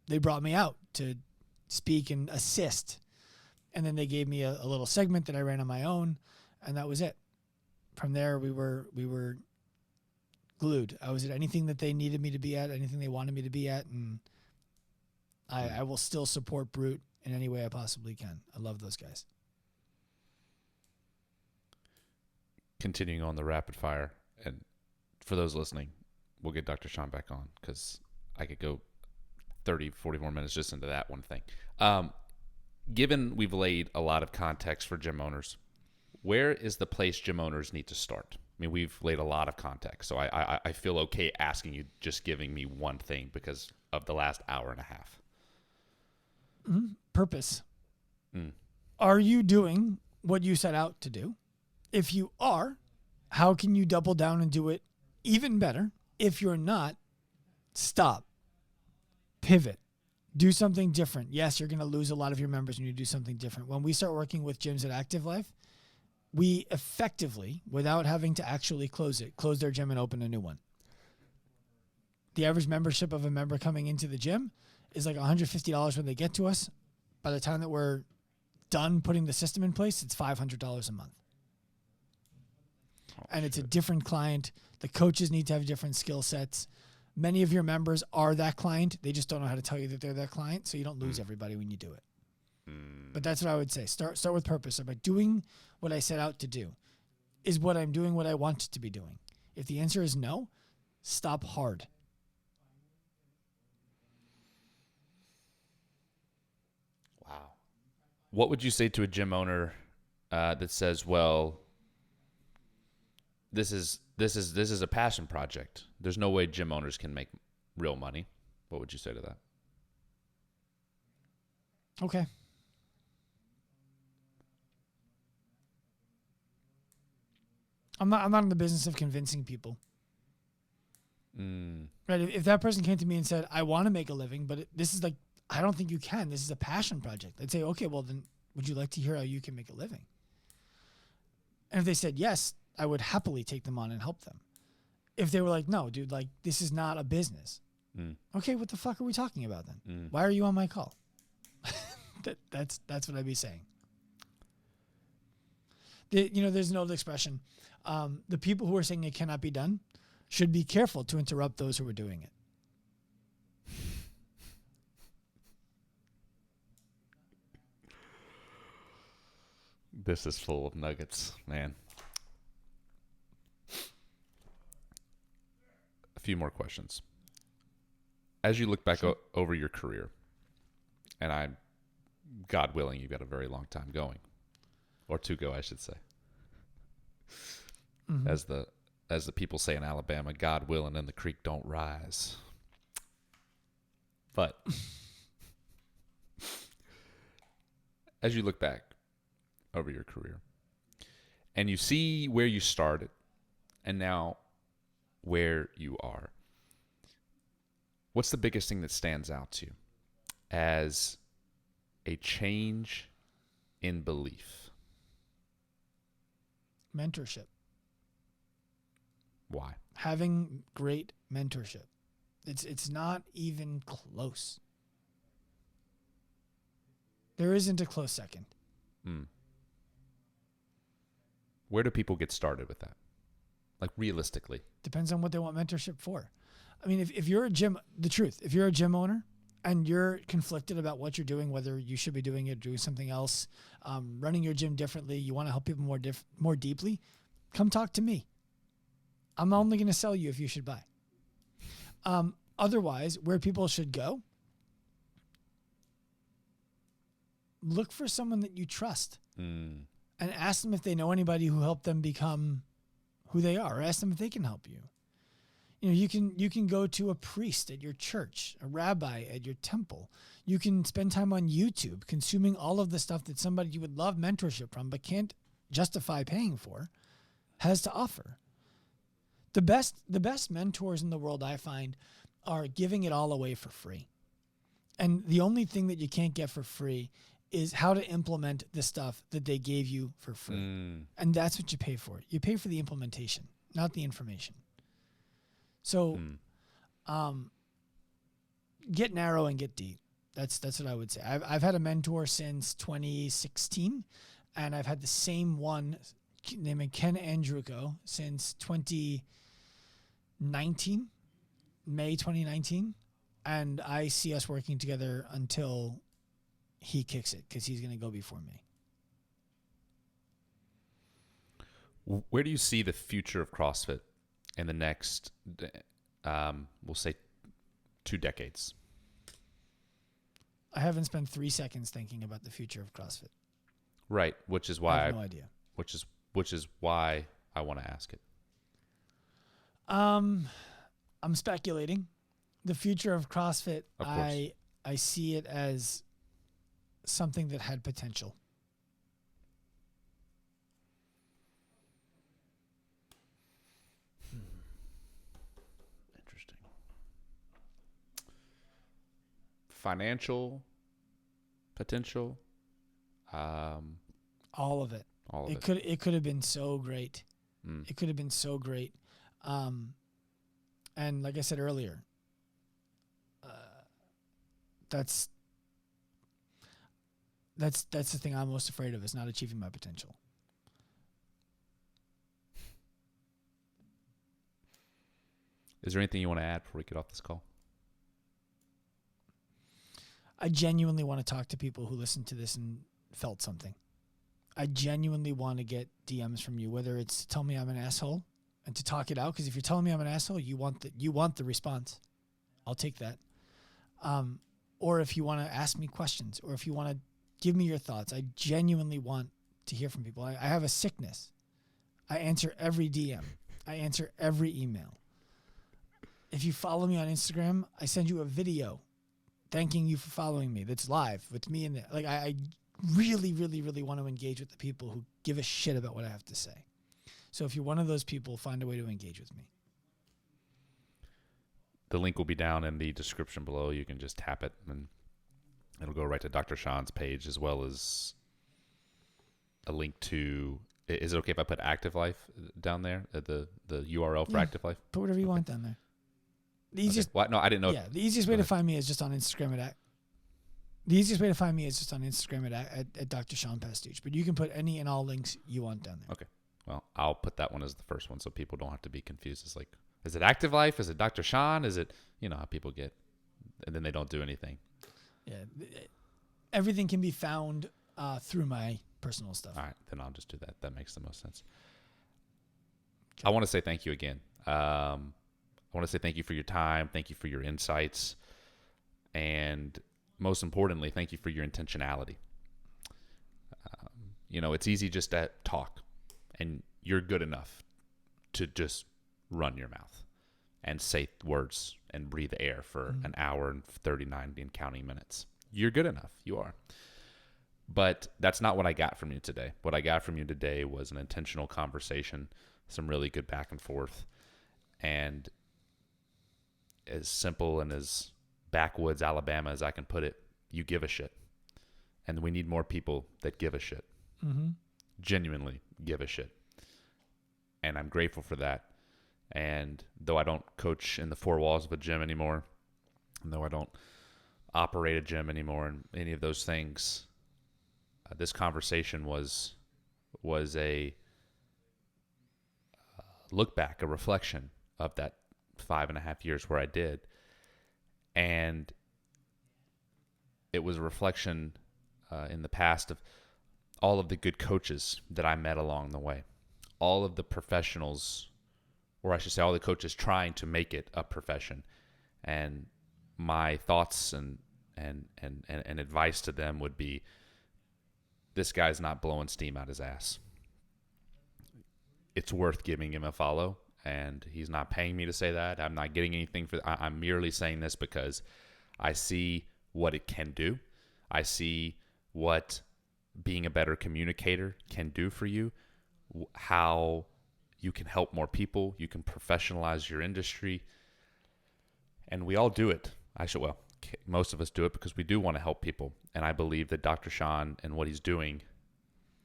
Speaker 2: they brought me out to speak and assist. And then they gave me a little segment that I ran on my own, and that was it. From there, we were glued. I was at anything that they needed me to be at, anything they wanted me to be at, and I will still support Brute in any way I possibly can. I love those guys.
Speaker 1: Continuing on the rapid fire, and for those listening, we'll get Dr. Sean back on because I could go 30, 40 more minutes just into that one thing. Given we've laid a lot of context for gym owners, where is the place gym owners need to start? I mean, we've laid a lot of context, so I feel okay asking you, just giving me one thing because of the last hour and a half.
Speaker 2: Purpose. Are you doing what you set out to do? If you are, how can you double down and do it even better? If you're not, stop. Pivot. Do something different. Yes, you're going to lose a lot of your members when you do something different. When we start working with gyms at Active Life, we effectively, without having to actually close their gym and open a new one. The average membership of a member coming into the gym is like $150 when they get to us. By the time that we're done putting the system in place, it's $500 a month. And it's a different client. The coaches need to have different skill sets. Many of your members are that client. They just don't know how to tell you that they're that client, so you don't lose everybody when you do it. But that's what I would say. Start with purpose. By doing what I set out to do. Is what I'm doing what I want to be doing? If the answer is no, stop hard.
Speaker 1: Wow. What would you say to a gym owner that says, well, this is a passion project. There's no way gym owners can make real money. What would you say to that?
Speaker 2: Okay. I'm not in the business of convincing people. Right? If that person came to me and said, I want to make a living, but this is like, I don't think you can. This is a passion project. I'd say, okay, well then would you like to hear how you can make a living? And if they said yes, I would happily take them on and help them. If they were like, no, dude, like this is not a business. Okay, what the fuck are we talking about then? Why are you on my call? That's what I'd be saying. There's an old expression. The people who are saying it cannot be done should be careful to interrupt those who are doing it.
Speaker 1: This is full of nuggets, man. A few more questions. As you look back over your career, and God willing, you've got a very long time going, or to go, I should say. As the people say in Alabama, God willing, and the creek don't rise. But as you look back over your career, and you see where you started, and now where you are, what's the biggest thing that stands out to you as a change in belief?
Speaker 2: Mentorship.
Speaker 1: Why?
Speaker 2: Having great mentorship. It's not even close. There isn't a close second.
Speaker 1: Where do people get started with that? Like realistically?
Speaker 2: Depends on what they want mentorship for. I mean, if you're a gym, the truth, if you're a gym owner and you're conflicted about what you're doing, whether you should be doing it, doing something else, running your gym differently, you want to help people more deeply, come talk to me. I'm only going to sell you if you should buy. Otherwise, where people should go, look for someone that you trust and and ask them if they know anybody who helped them become who they are, or ask them if they can help you. You know, you can go to a priest at your church, a rabbi at your temple. You can spend time on YouTube consuming all of the stuff that somebody you would love mentorship from but can't justify paying for has to offer. The best mentors in the world, I find, are giving it all away for free. And the only thing that you can't get for free is how to implement the stuff that they gave you for free. And that's what you pay for. You pay for the implementation, not the information. So get narrow and get deep. That's what I would say. I've had a mentor since 2016, and I've had the same one named Ken Andruko since 2019, May 2019. And I see us working together until he kicks it, because he's going to go before me.
Speaker 1: Where do you see the future of CrossFit in the next, we'll say, 2 decades?
Speaker 2: I haven't spent 3 seconds thinking about the future of CrossFit.
Speaker 1: Right, which is why
Speaker 2: I have no idea.
Speaker 1: Which is why I want to ask it.
Speaker 2: I'm speculating. The future of CrossFit,
Speaker 1: Of course.
Speaker 2: I see it as something that had potential.
Speaker 1: Interesting. Financial potential.
Speaker 2: All of it.
Speaker 1: All of it.
Speaker 2: It could have been so great. It could have been so great. And like I said earlier, that's the thing I'm most afraid of, is not achieving my potential.
Speaker 1: Is there anything you want to add before we get off this call?
Speaker 2: I genuinely want to talk to people who listened to this and felt something. I genuinely want to get DMs from you, whether it's to tell me I'm an asshole and to talk it out, because if you're telling me I'm an asshole, you want the response. I'll take that. Or if you want to ask me questions, or if you want to give me your thoughts, I genuinely want to hear from people. I have a sickness. I answer every DM. I answer every email. If you follow me on Instagram, I send you a video thanking you for following me. That's live with me in there. Like, I really, really, really want to engage with the people who give a shit about what I have to say. So if you're one of those people, find a way to engage with me.
Speaker 1: The link will be down in the description below. You can just tap it, and it'll go right to Dr. Sean's page, as well as a link to... Is it okay if I put Active Life down there? The URL for Active Life?
Speaker 2: Put whatever you want down there. The easiest...
Speaker 1: Okay. Well, no, I didn't know.
Speaker 2: Yeah, the easiest way to find me is just on Instagram at Dr. Sean Pastuch. But you can put any and all links you want down there.
Speaker 1: Okay. Well, I'll put that one as the first one, so people don't have to be confused. It's like, is it Active Life? Is it Dr. Sean? Is it, you know how people get, and then they don't do anything.
Speaker 2: Yeah. Everything can be found through my personal stuff.
Speaker 1: All right, then I'll just do that. That makes the most sense. Okay. I want to say thank you again. I want to say thank you for your time. Thank you for your insights. And most importantly, thank you for your intentionality. It's easy just to talk, and you're good enough to just run your mouth and say words and breathe air for an hour and 39 and counting minutes. You're good enough. You are. But that's not what I got from you today. What I got from you today was an intentional conversation, some really good back and forth, and as simple and as backwoods Alabama as I can put it, you give a shit. And we need more people that give a shit.
Speaker 2: Mm-hmm.
Speaker 1: Genuinely give a shit. And I'm grateful for that. And though I don't coach in the four walls of a gym anymore, and though I don't operate a gym anymore and any of those things, this conversation was a look back, a reflection of that 5.5 years where I did. And it was a reflection in the past of all of the good coaches that I met along the way. All of the professionals, or I should say all the coaches trying to make it a profession. And my thoughts and advice to them would be, this guy's not blowing steam out his ass. It's worth giving him a follow, and he's not paying me to say that. I'm not getting anything for I'm merely saying this because I see what it can do. I see what being a better communicator can do for you, how you can help more people, you can professionalize your industry, and we all do it. Most of us do it because we do want to help people, and I believe that Dr. Sean and what he's doing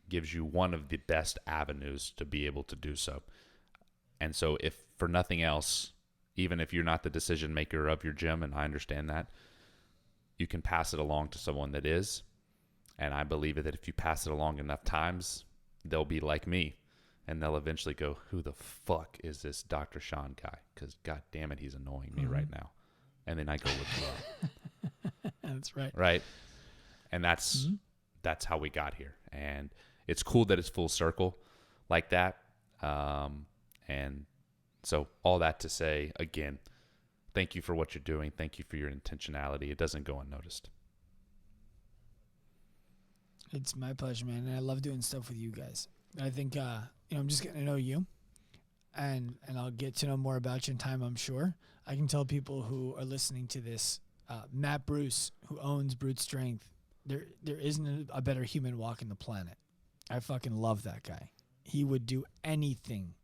Speaker 1: gives you one of the best avenues to be able to do so. And so if for nothing else, even if you're not the decision maker of your gym, and I understand that, you can pass it along to someone that is. And I believe that if you pass it along enough times, they'll be like me, and they'll eventually go, who the fuck is this Dr. Sean guy? Because God damn it, he's annoying me right now. And then I go look you up.
Speaker 2: That's right.
Speaker 1: Right. And that's how we got here. And it's cool that it's full circle like that. And so all that to say, again, thank you for what you're doing. Thank you for your intentionality. It doesn't go unnoticed.
Speaker 2: It's my pleasure, man. And I love doing stuff with you guys. I think, I'm just getting to know you, and I'll get to know more about you in time, I'm sure. I can tell people who are listening to this, Matt Bruce, who owns Brute Strength, there isn't a better human walking the planet. I fucking love that guy. He would do anything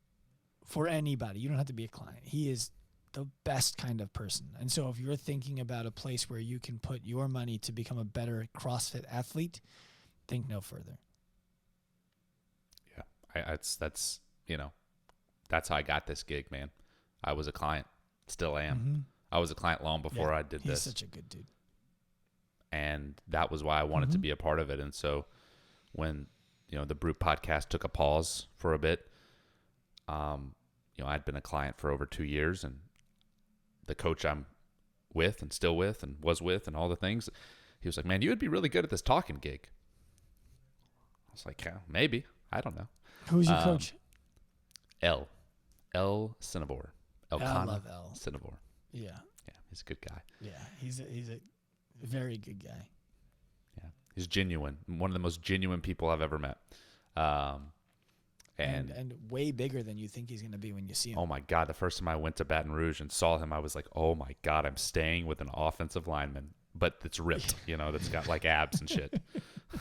Speaker 2: for anybody. You don't have to be a client. He is the best kind of person. And so if you're thinking about a place where you can put your money to become a better CrossFit athlete, think no further.
Speaker 1: Yeah, that's how I got this gig, man. I was a client, still am.
Speaker 2: Mm-hmm.
Speaker 1: I was a client long before I did this.
Speaker 2: He's such a good dude.
Speaker 1: And that was why I wanted to be a part of it. And so when, the Brute podcast took a pause for a bit, I'd been a client for over 2 years, and the coach I'm with and still with and was with and all the things, he was like, man, you would be really good at this talking gig. I was like, yeah, maybe. I don't know.
Speaker 2: Who's your coach?
Speaker 1: L Cinnabore.
Speaker 2: I love L.
Speaker 1: Cinnabore.
Speaker 2: Yeah.
Speaker 1: Yeah, he's a good guy.
Speaker 2: Yeah, he's a very good guy.
Speaker 1: Yeah, he's genuine. One of the most genuine people I've ever met.
Speaker 2: And way bigger than you think he's going to be when you see him.
Speaker 1: Oh, my God. The first time I went to Baton Rouge and saw him, I was like, oh, my God, I'm staying with an offensive lineman, but it's ripped, that's got like abs and shit.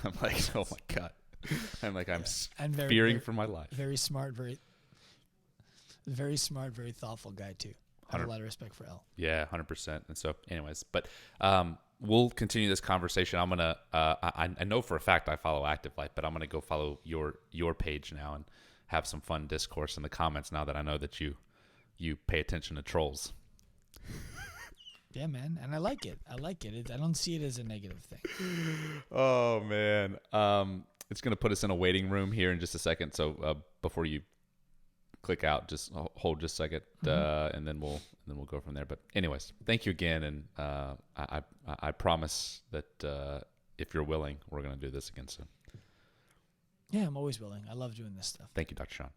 Speaker 1: I'm like, oh, my God. I'm like, I'm fearing for my life.
Speaker 2: Very smart, very thoughtful guy, too. I have a lot of respect for L.
Speaker 1: Yeah, 100%. And so, anyways, but we'll continue this conversation. I'm going to, I know for a fact I follow Active Life, but I'm going to go follow your page now and have some fun discourse in the comments now that I know that you pay attention to trolls.
Speaker 2: Yeah, man. And I like it. I don't see it as a negative thing.
Speaker 1: Oh, man. It's going to put us in a waiting room here in just a second. So before you click out, just hold just a second, and then we'll go from there. But anyways, thank you again, and I promise that if you're willing, we're going to do this again soon.
Speaker 2: Yeah, I'm always willing. I love doing this stuff.
Speaker 1: Thank you, Dr. Sean.